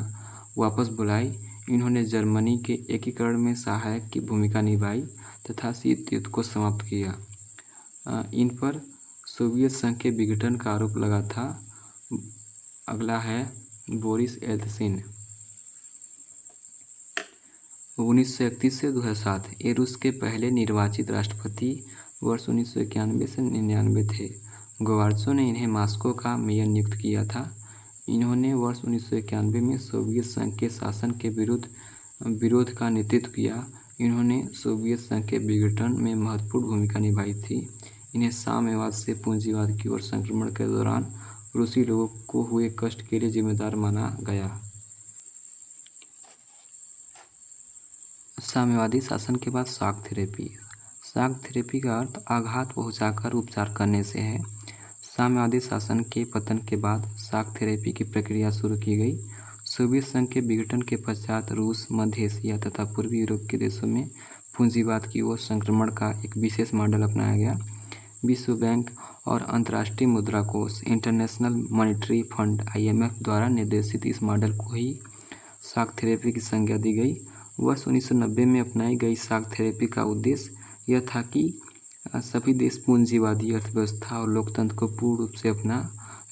वापस बुलाई। इन्होंने जर्मनी के एकीकरण में सहायक की भूमिका निभाई तथा शीत युद्ध को समाप्त किया। इन पर सोवियत संघ के विघटन का आरोप लगा था। अगला है बोरिस येल्त्सिन 1931 से 2007 ये रूस के पहले निर्वाचित राष्ट्रपति वर्ष 1991 से 99 थे। गोर्बाचोव ने इन्हें मॉस्को का मेयर नियुक्त किया था। इन्होंने वर्ष 1991 में सोवियत संघ के शासन के विरोध का नेतृत्व किया। इन्होंने सोवियत संघ के विघटन में महत्वपूर्ण भूमिका निभाई थी। इन्हें साम्यवाद से पूंजीवाद की ओर संक्रमण के दौरान रूसी लोगों को हुए कष्ट के लिए जिम्मेदार माना गया। साम्यवादी शासन के बाद शॉक थेरेपी। शॉक थेरेपी का अर्थ आघात पहुंचाकर उपचार करने से है। साम्यवादी शासन के पतन के बाद शॉक थेरेपी की प्रक्रिया शुरू की गई। सोवियत संघ के विघटन के पश्चात रूस, मध्य एशिया तथा पूर्वी यूरोप के देशों में पूंजीवाद की ओर संक्रमण का एक विशेष मॉडल अपनाया गया। विश्व बैंक और अंतर्राष्ट्रीय मुद्रा कोष इंटरनेशनल मॉनिटरी फंड IMF द्वारा निर्देशित इस मॉडल को ही शॉक थेरेपी की संज्ञा दी गई। वर्ष 1990 में अपनाई गई शॉक थेरेपी का उद्देश्य यह था कि सभी देश पूंजीवादी अर्थव्यवस्था और लोकतंत्र को पूर्ण रूप से अपना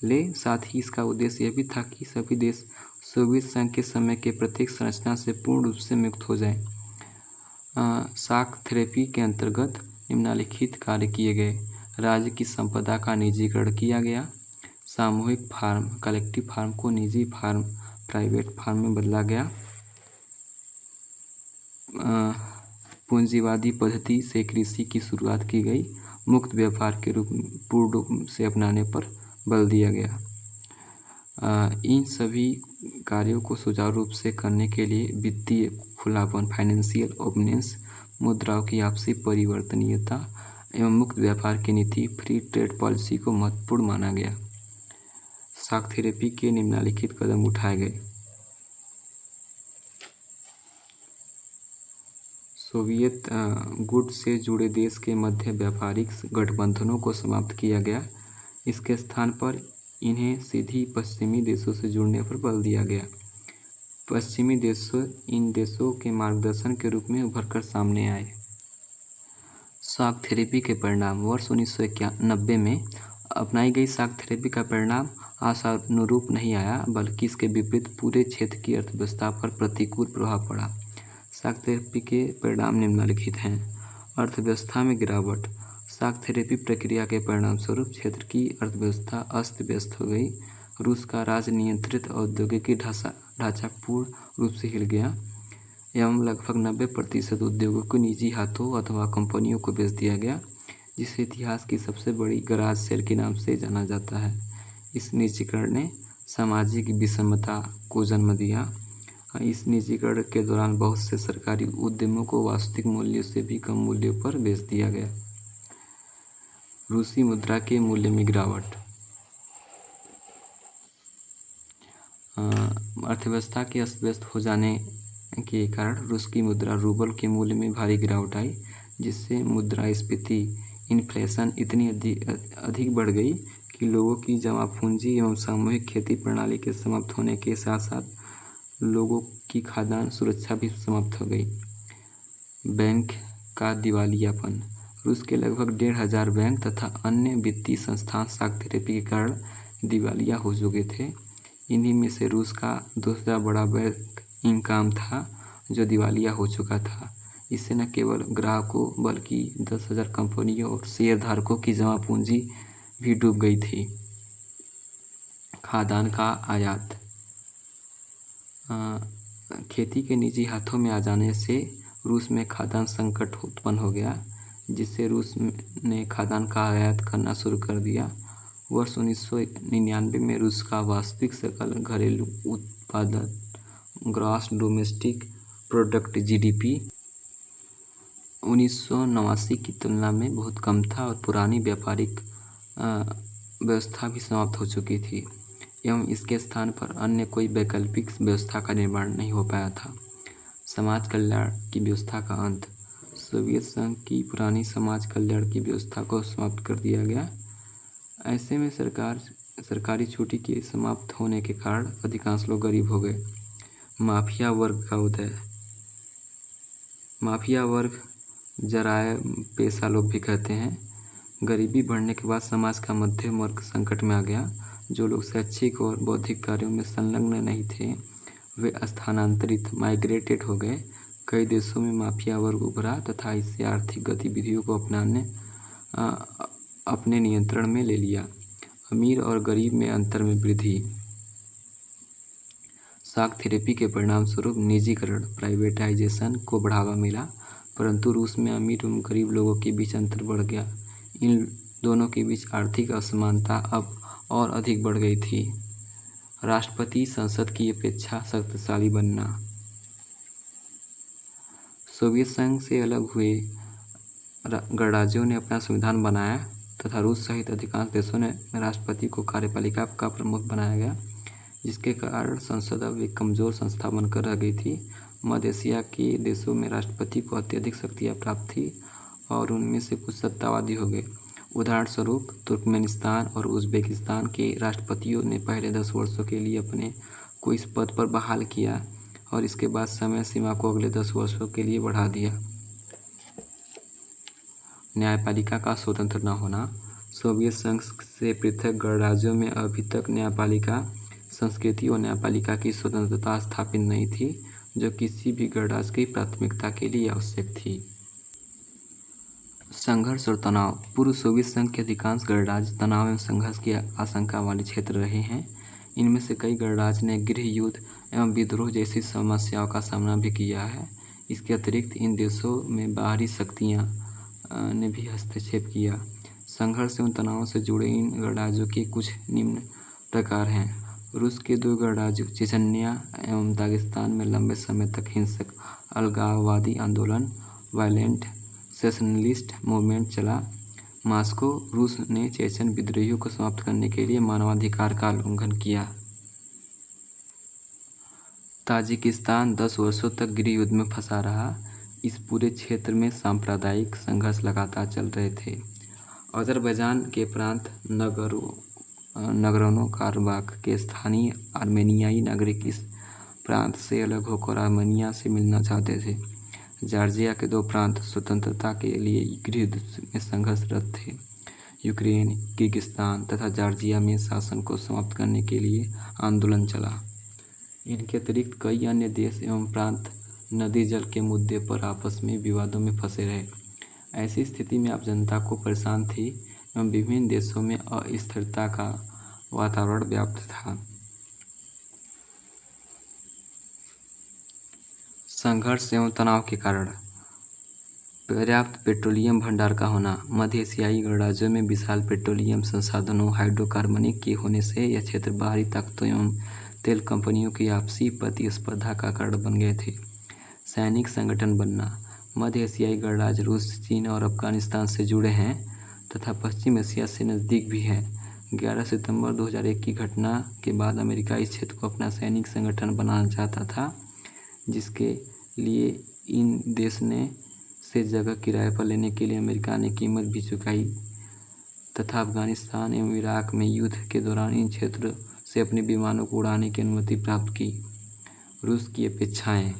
ले। साथ ही इसका उद्देश्य यह भी था कि सभी देश सोवियत संघ के समय के प्रत्येक संरचना से पूर्ण रूप से मुक्त हो जाएं। शॉक थेरेपी के अंतर्गत निम्नलिखित कार्य किए गए। राज्य की संपदा का निजीकरण किया गया। सामूहिक फार्म कलेक्टिव फार्म को निजी फार्म प्राइवेट फार्म में बदला गया। पूंजीवादी पद्धति से कृषि की शुरुआत की गई। मुक्त व्यापार के पूर्ण रूप से अपनाने पर बल दिया गया। इन सभी कार्यों को सुचारू रूप से करने के लिए वित्तीय खुलापन फाइनेंशियल ओपनेस, मुद्राओं की आपसी परिवर्तनीयता एवं मुक्त व्यापार की नीति फ्री ट्रेड पॉलिसी को महत्वपूर्ण माना गया। शॉक थेरेपी के निम्नलिखित कदम उठाए गए। सोवियत गुट से जुड़े देश के मध्य व्यापारिक गठबंधनों को समाप्त किया गया। इसके स्थान पर इन्हें सीधी पश्चिमी देशों से जुड़ने पर बल दिया गया। पश्चिमी देश इन देशों के मार्गदर्शन के रूप में उभरकर सामने आए। शॉक थेरेपी के परिणाम। वर्ष 1990 में अपनाई गई शॉक थेरेपी का परिणाम आशानुरूप नहीं आया, बल्कि इसके विपरीत पूरे क्षेत्र की अर्थव्यवस्था पर प्रतिकूल प्रभाव पड़ा। शॉक थेरेपी के परिणाम निम्नलिखित हैं। अर्थव्यवस्था में गिरावट। शॉक थेरेपी प्रक्रिया के परिणाम स्वरूप क्षेत्र की अर्थव्यवस्था अस्त व्यस्त हो गई। रूस का राज नियंत्रित औद्योगिक ढांचा पूर्ण रूप से हिल गया एवं लगभग 90% उद्योगों को निजी हाथों अथवा कंपनियों को बेच दिया गया, जिसे इतिहास की सबसे बड़ी गराज सेल के नाम से जाना जाता है। इस निजीकरण ने सामाजिक विषमता को जन्म दिया। इस निजीकरण के दौरान बहुत से सरकारी उद्यमों को वास्तविक मूल्य से भी कम मूल्यों पर बेच दिया गया। रूसी मुद्रा के मूल्य में गिरावट। अर्थव्यवस्था के अस्त व्यस्त हो जाने के कारण रूस की मुद्रा रूबल के मूल्य में भारी गिरावट आई, जिससे मुद्रास्फीति इन्फ्लेशन इतनी अधिक बढ़ गई कि लोगों की जमा पूंजी एवं सामूहिक खेती प्रणाली के समाप्त होने के साथ साथ लोगों की खाद्यान्न सुरक्षा भी समाप्त हो गई। बैंक का दिवालियापन। रूस के लगभग 1500 बैंक तथा अन्य वित्तीय संस्थान शॉक थेरेपी के कारण दिवालिया हो चुके थे। इन्हीं में से रूस का दूसरा बड़ा बैंक इनकाम था जो दिवालिया हो चुका था। इससे न केवल ग्राहकों बल्कि 10,000 कंपनियों और शेयरधारकों की जमा पूंजी भी डूब गई थी। खाद्यान्न का आयात। खेती के निजी हाथों में आ जाने से रूस में खाद्यान्न संकट उत्पन्न हो गया, जिससे रूस ने खाद्यान्न का आयात करना शुरू कर दिया। वर्ष 1999 में रूस का वास्तविक सकल घरेलू उत्पादन ग्रॉस डोमेस्टिक प्रोडक्ट GDP 1989 की तुलना में बहुत कम था और पुरानी व्यापारिक व्यवस्था भी समाप्त हो चुकी थी एवं इसके स्थान पर अन्य कोई वैकल्पिक व्यवस्था का निर्माण नहीं हो पाया था। समाज कल्याण की व्यवस्था का अंत। सोवियत संघ की पुरानी समाज कल्याण की व्यवस्था को समाप्त कर दिया गया। ऐसे में सरकारी छुट्टी के समाप्त होने के कारण अधिकांश लोग गरीब हो गए। माफिया वर्ग का उदय। माफिया वर्ग जराए पेशा लोग भी कहते हैं। गरीबी बढ़ने के बाद समाज का मध्यम वर्ग संकट में आ गया। जो लोग शैक्षिक और बौद्धिक कार्यों में संलग्न नहीं थे वे स्थानांतरित माइग्रेटेड हो गए। कई देशों में माफिया वर्ग उभरा तथा इससे आर्थिक गतिविधियों को अपने नियंत्रण में ले लिया। अमीर और गरीब में अंतर में वृद्धि। शॉक थेरेपी के परिणाम स्वरूप निजीकरण प्राइवेटाइजेशन को बढ़ावा मिला, परंतु रूस में अमीर एवं गरीब लोगों के बीच अंतर बढ़ गया। इन दोनों के बीच आर्थिक असमानता अब और अधिक बढ़ गई थी। राष्ट्रपति संसद की अपेक्षा शक्तिशाली बनना। सोवियत संघ से अलग हुए गणराज्यों ने अपना संविधान बनाया तथा रूस सहित अधिकांश देशों ने राष्ट्रपति को कार्यपालिका का प्रमुख बनाया गया, जिसके कारण संसद अब एक कमजोर संस्था बनकर रह गई थी। मध्य एशिया के देशों में राष्ट्रपति को अत्यधिक शक्तियाँ प्राप्त थी और उनमें से कुछ सत्तावादी हो गए। उदाहरण स्वरूप तुर्कमेनिस्तान और उज़्बेकिस्तान के राष्ट्रपतियों ने पहले 10 वर्षों के लिए अपने को इस पद पर बहाल किया और इसके बाद समय सीमा को अगले 10 वर्षों के लिए बढ़ा दिया। न्यायपालिका का स्वतंत्र न होना। सोवियत संघ से पृथक गणराज्यों में अभी तक न्यायपालिका संस्कृति और न्यायपालिका की स्वतंत्रता स्थापित नहीं थी, जो किसी भी गणराज्य की प्राथमिकता के लिए आवश्यक थी। संघर्ष और तनाव। पूर्व सोवियत संघ के अधिकांश गणराज्य तनाव एवं संघर्ष की आशंका वाले क्षेत्र रहे हैं। इनमें से कई गणराज्य ने गृह युद्ध एवं विद्रोह जैसी समस्याओं का सामना भी किया है। इसके अतिरिक्त इन देशों में बाहरी शक्तियाँ ने भी हस्तक्षेप किया। संघर्ष एवं तनाव से जुड़े इन गणराज्यों के कुछ निम्न प्रकार हैं। रूस के 2 गणराज्य चेचन्या एवं दागिस्तान में लंबे समय तक हिंसक अलगाववादी आंदोलन वायलेंट सेशनलिस्ट मूवमेंट चला। मॉस्को। रूस ने चेचन विद्रोहियों को समाप्त करने के लिए मानवाधिकार का उल्लंघन किया। ताजिकिस्तान 10 वर्षों तक गृह युद्ध में फंसा रहा। इस पूरे क्षेत्र में सांप्रदायिक संघर्ष लगातार चल रहे थे। अजरबैजान के प्रांत नगरों कारबाख के स्थानीय आर्मेनियाई नागरिक इस प्रांत से अलग होकर आर्मेनिया से मिलना चाहते थे। जॉर्जिया के 2 प्रांत स्वतंत्रता के लिए गृह युद्ध में संघर्षरत थे। यूक्रेन, किर्गिस्तान तथा जॉर्जिया में शासन को समाप्त करने के लिए आंदोलन चला। इनके अतिरिक्त कई अन्य देश एवं प्रांत नदी जल के मुद्दे पर आपस में विवादों में फंसे रहे। ऐसी स्थिति में आप जनता को परेशान थी एवं विभिन्न देशों में अस्थिरता का वातावरण व्याप्त था। संघर्ष एवं तनाव के कारण। पर्याप्त पेट्रोलियम भंडार का होना। मध्य एशियाई गणराज्यों में विशाल पेट्रोलियम संसाधनों हाइड्रोकार्बनिक के होने से यह क्षेत्र बाहरी ताकतों एवं तेल कंपनियों की आपसी प्रतिस्पर्धा का कारण बन गए थे। सैनिक संगठन बनना। मध्य एशियाई गणराज्य रूस, चीन और अफगानिस्तान से जुड़े हैं तथा पश्चिम एशिया से नज़दीक भी हैं। 11 सितंबर 2001 की घटना के बाद अमेरिका इस क्षेत्र को अपना सैनिक संगठन बनाना चाहता था, जिसके लिए इन देश ने से जगह किराए पर लेने के लिए अमेरिका ने कीमत भी चुकाई तथा अफगानिस्तान एवं इराक में युद्ध के दौरान इन क्षेत्रों से अपने विमानों को उड़ाने की अनुमति प्राप्त की। रूस की अपेक्षाएं।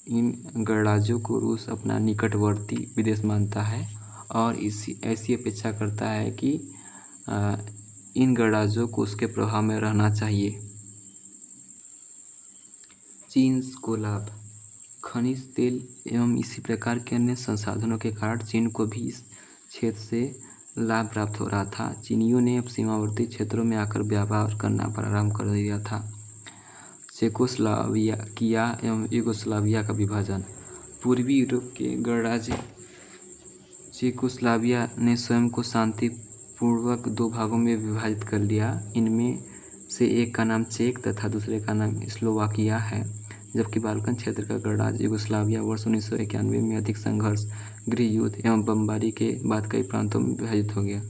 इन गणराज्यों को रूस अपना निकटवर्ती विदेश मानता है और ऐसी अपेक्षा करता है कि इन गणराज्यों को उसके प्रभाव में रहना चाहिए। चीन को लाभ। खनिज तेल एवं इसी प्रकार के अन्य संसाधनों के कारण चीन को भी इस क्षेत्र से लाभ प्राप्त हो रहा था। चीनियों ने अब सीमावर्ती क्षेत्रों में आकर व्यापार करना प्रारंभ कर दिया था। चेकोस्लोवाकिया एवं यूगोस्लाविया का विभाजन। पूर्वी यूरोप के गणराज्य चेकोस्लोवाकिया ने स्वयं को शांतिपूर्वक दो भागों में विभाजित कर लिया। इनमें से एक का नाम चेक तथा दूसरे का नाम स्लोवाकिया है, जबकि बाल्कन क्षेत्र का गणराज्य यूगोस्लाविया वर्ष 1991 में अधिक संघर्ष, गृह युद्ध एवं बमबारी के बाद कई प्रांतों में विभाजित हो गया।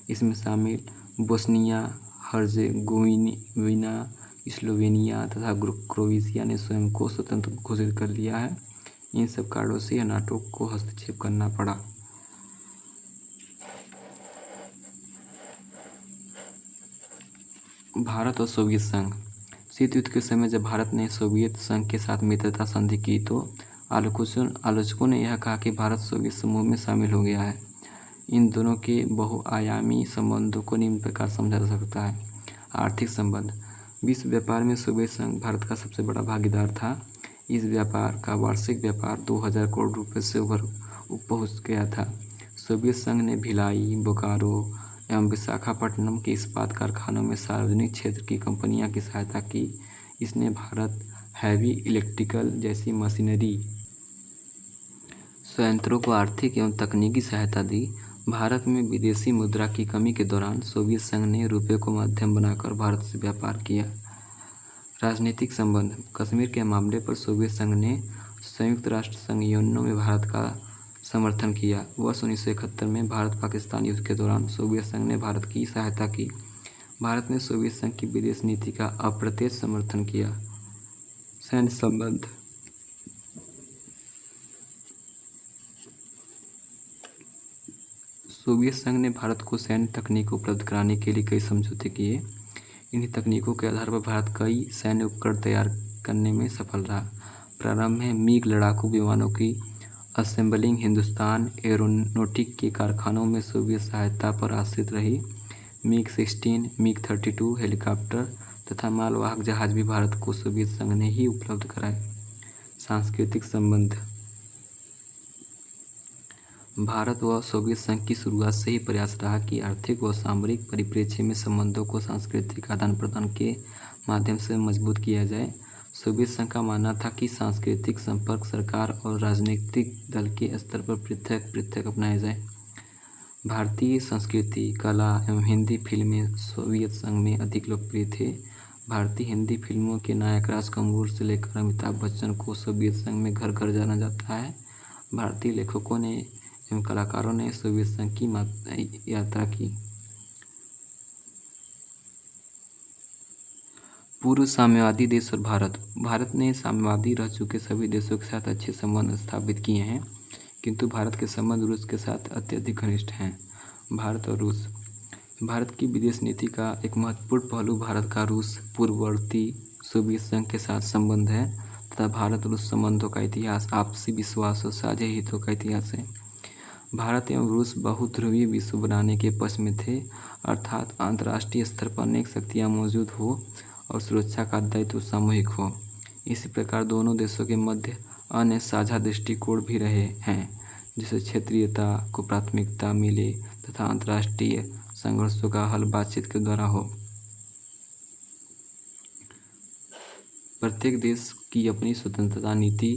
इसमें शामिल बोस्निया हर्जेगोविना, स्लोवेनिया तथा क्रोएशिया ने स्वयं को स्वतंत्र घोषित कर लिया है। इन सब कारणों से नाटो को हस्तक्षेप करना पड़ा। भारत और सोवियत संघ। शीत युद्ध के समय जब भारत ने सोवियत संघ के साथ मित्रता संधि की तो आलोचकों ने यह कहा कि भारत सोवियत समूह में शामिल हो गया है। इन दोनों के बहुआयामी संबंधों को निम्न प्रकार समझा जा सकता है। आर्थिक संबंध। विश्व व्यापार में सोवियत संघ भारत का सबसे बड़ा भागीदार था। इस व्यापार का वार्षिक व्यापार 2000 करोड़ रुपये से पहुँच गया था। सोवियत संघ ने भिलाई, बोकारो एवं विशाखापट्टनम के इस्पात कारखानों में सार्वजनिक क्षेत्र की कंपनियों की सहायता की। इसने भारत हैवी इलेक्ट्रिकल जैसी मशीनरी संयंत्रों को आर्थिक एवं तकनीकी सहायता दी। भारत में विदेशी मुद्रा की कमी के दौरान सोवियत संघ ने रुपये को माध्यम बनाकर भारत से व्यापार किया। राजनीतिक संबंध। कश्मीर के मामले पर सोवियत संघ ने संयुक्त राष्ट्र संघ यूएनओ में भारत का समर्थन किया। वर्ष 1971 में भारत पाकिस्तान युद्ध के दौरान सोवियत संघ ने भारत की सहायता की। भारत ने सोवियत संघ की विदेश नीति का अप्रत्यक्ष समर्थन किया। सैन्य संबंध। सोवियत संघ ने भारत को सैन्य तकनीक उपलब्ध कराने के लिए कई समझौते किए। इन्हीं तकनीकों के आधार पर भारत कई सैन्य उपकरण तैयार करने में सफल रहा। प्रारंभ में मिग लड़ाकू विमानों की असेंबलिंग हिंदुस्तान एरोनॉटिक के कारखानों में सोवियत सहायता पर आश्रित रही। मिग-16, मिग-32 हेलीकॉप्टर तथा मालवाहक जहाज भी भारत को सोवियत संघ ने ही उपलब्ध कराए। सांस्कृतिक संबंध। भारत व सोवियत संघ की शुरुआत से ही प्रयास रहा कि आर्थिक व सामरिक परिप्रेक्ष्य में संबंधों को सांस्कृतिक आदान प्रदान के माध्यम से मजबूत किया जाए। सोवियत संघ का मानना था कि सांस्कृतिक संपर्क सरकार और राजनीतिक दल के स्तर पर पृथक पृथक अपनाया जाए। भारतीय संस्कृति, कला एवं हिंदी फिल्में सोवियत संघ में अधिक लोकप्रिय थे। भारतीय हिंदी फिल्मों के नायक राज कपूर से लेकर अमिताभ बच्चन को सोवियत संघ में घर घर जाना जाता है। भारतीय लेखकों ने एवं कलाकारों ने सोवियत संघ की यात्रा की। पूर्व साम्यवादी देश और भारत ने साम्यवादी रह चुके सभी देशों के साथ अच्छे संबंध स्थापित किए हैं, किंतु भारत के संबंध रूस के साथ अत्यधिक घनिष्ठ हैं। भारत और रूस। भारत की विदेश नीति का एक महत्वपूर्ण पहलू भारत का रूस पूर्ववर्ती सोवियत संघ के साथ संबंध है तथा भारत रूस संबंधों का इतिहास आपसी विश्वास और साझे हितों का इतिहास है। भारत एवं रूस बहुध्रुवीय विश्व बनाने के पक्ष में थे, अर्थात अंतर्राष्ट्रीय स्तर पर अनेक शक्तियाँ मौजूद हो और सुरक्षा का दायित्व सामूहिक हो। इसी प्रकार दोनों देशों के मध्य अन्य साझा दृष्टिकोण भी रहे हैं, जिसे क्षेत्रीयता को प्राथमिकता मिले तथा अंतर्राष्ट्रीय संघर्षों का हल बातचीत के द्वारा हो। प्रत्येक देश की अपनी स्वतंत्रता नीति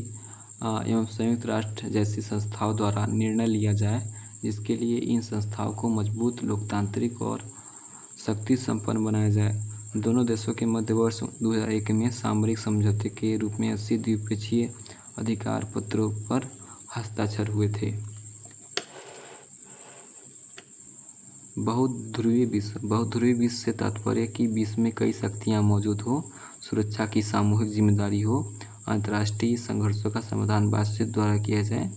एवं संयुक्त राष्ट्र जैसी संस्थाओं द्वारा निर्णय लिया जाए, जिसके लिए इन संस्थाओं को मजबूत, लोकतांत्रिक और शक्ति संपन्न बनाया जाए। दोनों देशों के मध्य वर्ष 2001 में सामरिक समझौते के रूप में 80 द्विपक्षीय अधिकार पत्रों पर हस्ताक्षर हुए थे। बहुध्रुवीय विश्व से तात्पर्य कि विश्व में कई शक्तियाँ मौजूद हो, सुरक्षा की सामूहिक जिम्मेदारी हो, अंतर्राष्ट्रीय संघर्षों का समाधान बातचीत द्वारा किया जाए,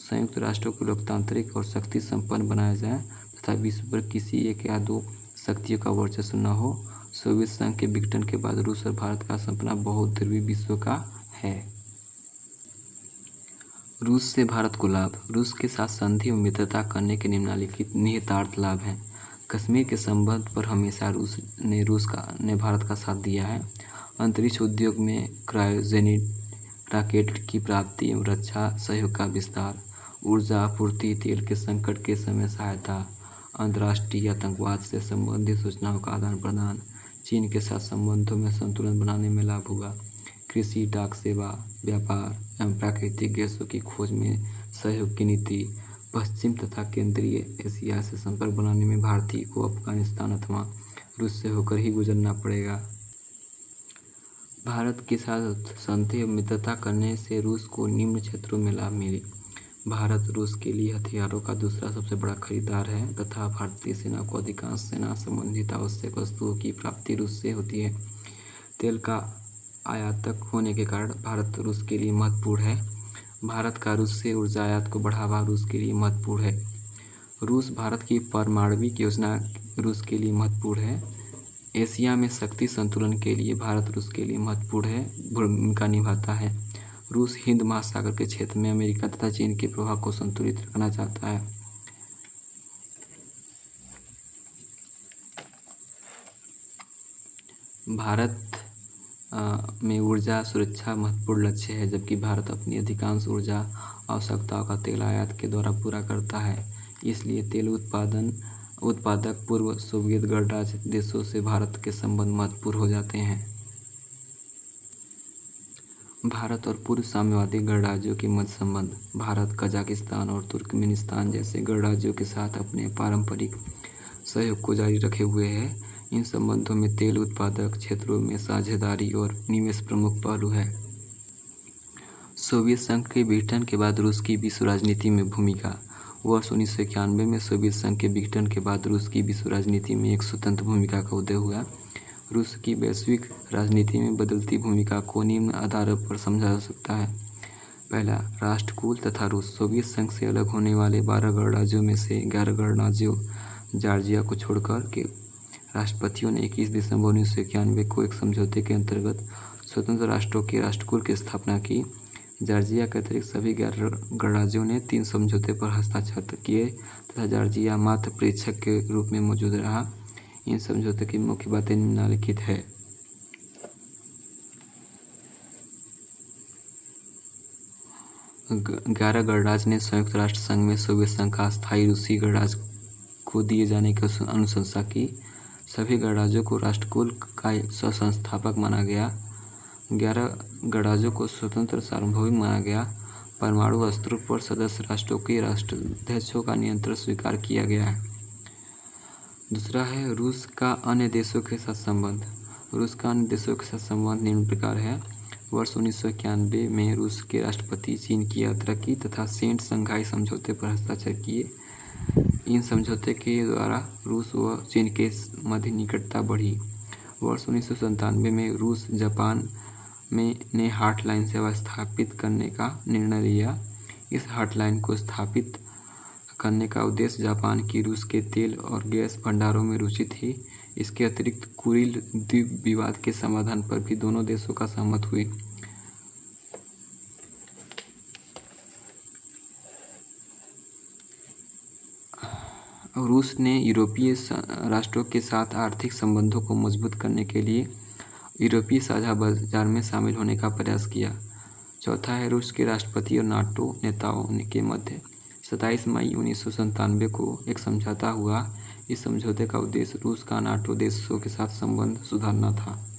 संयुक्त राष्ट्रों को लोकतांत्रिक और शक्ति संपन्न बनाया जाए तथा विश्व पर किसी एक या दो शक्तियों का वर्चस्व न हो। सोवियत संघ के विघटन के बाद रूस और भारत का सपना बहुध्रुवी विश्व का है। रूस से भारत को लाभ। रूस के साथ संधि और मित्रता करने के निम्नलिखित निहितार्थ लाभ हैं। कश्मीर के संबंध पर हमेशा रूस ने भारत का साथ दिया है। अंतरिक्ष उद्योग में क्रायोजेनिक रॉकेट की प्राप्ति एवं रक्षा सहयोग का विस्तार, ऊर्जा आपूर्ति, तेल के संकट के समय सहायता, अंतर्राष्ट्रीय आतंकवाद से संबंधित सूचनाओं का आदान प्रदान, चीन के साथ संबंधों में संतुलन बनाने में लाभ हुआ, कृषि, डाक सेवा, व्यापार एवं प्राकृतिक गैसों की खोज में सहयोग की नीति, पश्चिम तथा केंद्रीय एशिया से संपर्क बनाने में भारतीय को अफगानिस्तान अथवा रूस से होकर ही गुजरना पड़ेगा। भारत के साथ संधि और मित्रता करने से रूस को निम्न क्षेत्रों में लाभ मिले। भारत रूस के लिए हथियारों का दूसरा सबसे बड़ा खरीदार है तथा भारतीय सेना को अधिकांश सेना संबंधित आवश्यक वस्तुओं की प्राप्ति रूस से होती है। तेल का आयातक होने के कारण भारत रूस के लिए महत्वपूर्ण है। भारत का रूस से ऊर्जा आयात को बढ़ावा रूस के लिए महत्वपूर्ण है। रूस भारत की पारमाणविक योजना रूस के लिए महत्वपूर्ण है। एशिया में शक्ति संतुलन के लिए भारत रूस के लिए महत्वपूर्ण है भूमिका निभाता है। रूस हिंद महासागर के क्षेत्र में अमेरिका तथा चीन के प्रभाव को संतुलित रखना चाहता है। भारत में ऊर्जा सुरक्षा महत्वपूर्ण लक्ष्य है, जबकि भारत अपनी अधिकांश ऊर्जा आवश्यकताओं का तेल आयात के द्वारा पूरा करता है। इसलिए तेल उत्पादक पूर्व सोवियत गणराज्य देशों से भारत के संबंध महत्वपूर्ण हो जाते हैं। भारत और पूर्व साम्यवादी गणराज्यों के मध्य संबंध। भारत कजाकिस्तान और तुर्कमेनिस्तान जैसे गणराज्यों के साथ अपने पारंपरिक सहयोग को जारी रखे हुए है। इन संबंधों में तेल उत्पादक क्षेत्रों में साझेदारी और निवेश प्रमुख पहलू है। सोवियत संघ के विघटन के बाद रूस की विश्व राजनीति में भूमिका। वर्ष 1991 में सोवियत संघ के विघटन के बाद रूस की विश्व राजनीति में एक स्वतंत्र भूमिका का उदय हुआ। रूस की वैश्विक राजनीति में बदलती भूमिका को निम्न आधारों पर समझा जा सकता है। पहला, राष्ट्रकुल तथा रूस। सोवियत संघ से अलग होने वाले 12 गणराज्यों में से 11 गणराज्यों जॉर्जिया को छोड़कर के राष्ट्रपतियों ने 21 दिसंबर 1991 को एक समझौते के अंतर्गत स्वतंत्र राष्ट्रों के राष्ट्रकुल की स्थापना की। जॉर्जिया के अतिरिक्त सभी 11 गणराज्यों ने 3 समझौते पर हस्ताक्षर किए तथा जॉर्जिया मात्र प्रेक्षक के रूप में मौजूद रहा। इन समझौते की मुख्य बातें निम्नलिखित है। ग्यारह गणराज्य ने संयुक्त राष्ट्र संघ में सोवियत संघ का अस्थायी रूसी गणराज्य को दिए जाने की अनुशंसा की। सभी गणराज्यों को राष्ट्रकुल का सह-संस्थापक माना गया। 11 गणराज्यों को स्वतंत्र सार्वभौमिक माना गया। परमाणु अस्त्रों पर सदस्य राष्ट्रों के राष्ट्राध्यक्षों का नियंत्रण स्वीकार किया गया है। दूसरा है रूस का अन्य देशों के साथ संबंध। रूस का अन्य देशों के साथ संबंध निम्न प्रकार है। वर्ष 1991 में रूस के राष्ट्रपति चीन की यात्रा की तथा सेंट शंघाई समझौते पर हस्ताक्षर किए। इन समझौते के द्वारा रूस व चीन के मध्य निकटता बढ़ी। वर्ष 1997 में रूस जापान ने हॉटलाइन सेवा स्थापित करने का निर्णय लिया। इस हॉटलाइन को स्थापित करने का उद्देश्य जापान की रूस के तेल और गैस भंडारों में रुचि थी। इसके अतिरिक्त कुरिल द्वीप विवाद के समाधान पर भी दोनों देशों का सहमत हुए। रूस ने यूरोपीय राष्ट्रों के साथ आर्थिक संबंधों को मजबूत करने के लिए यूरोपीय साझा बाजार में शामिल होने का प्रयास किया। चौथा है रूस के राष्ट्रपति और नाटो नेताओं के मध्य 27 मई 1997 को एक समझौता हुआ। इस समझौते का उद्देश्य रूस का नाटो देशों के साथ संबंध सुधारना था।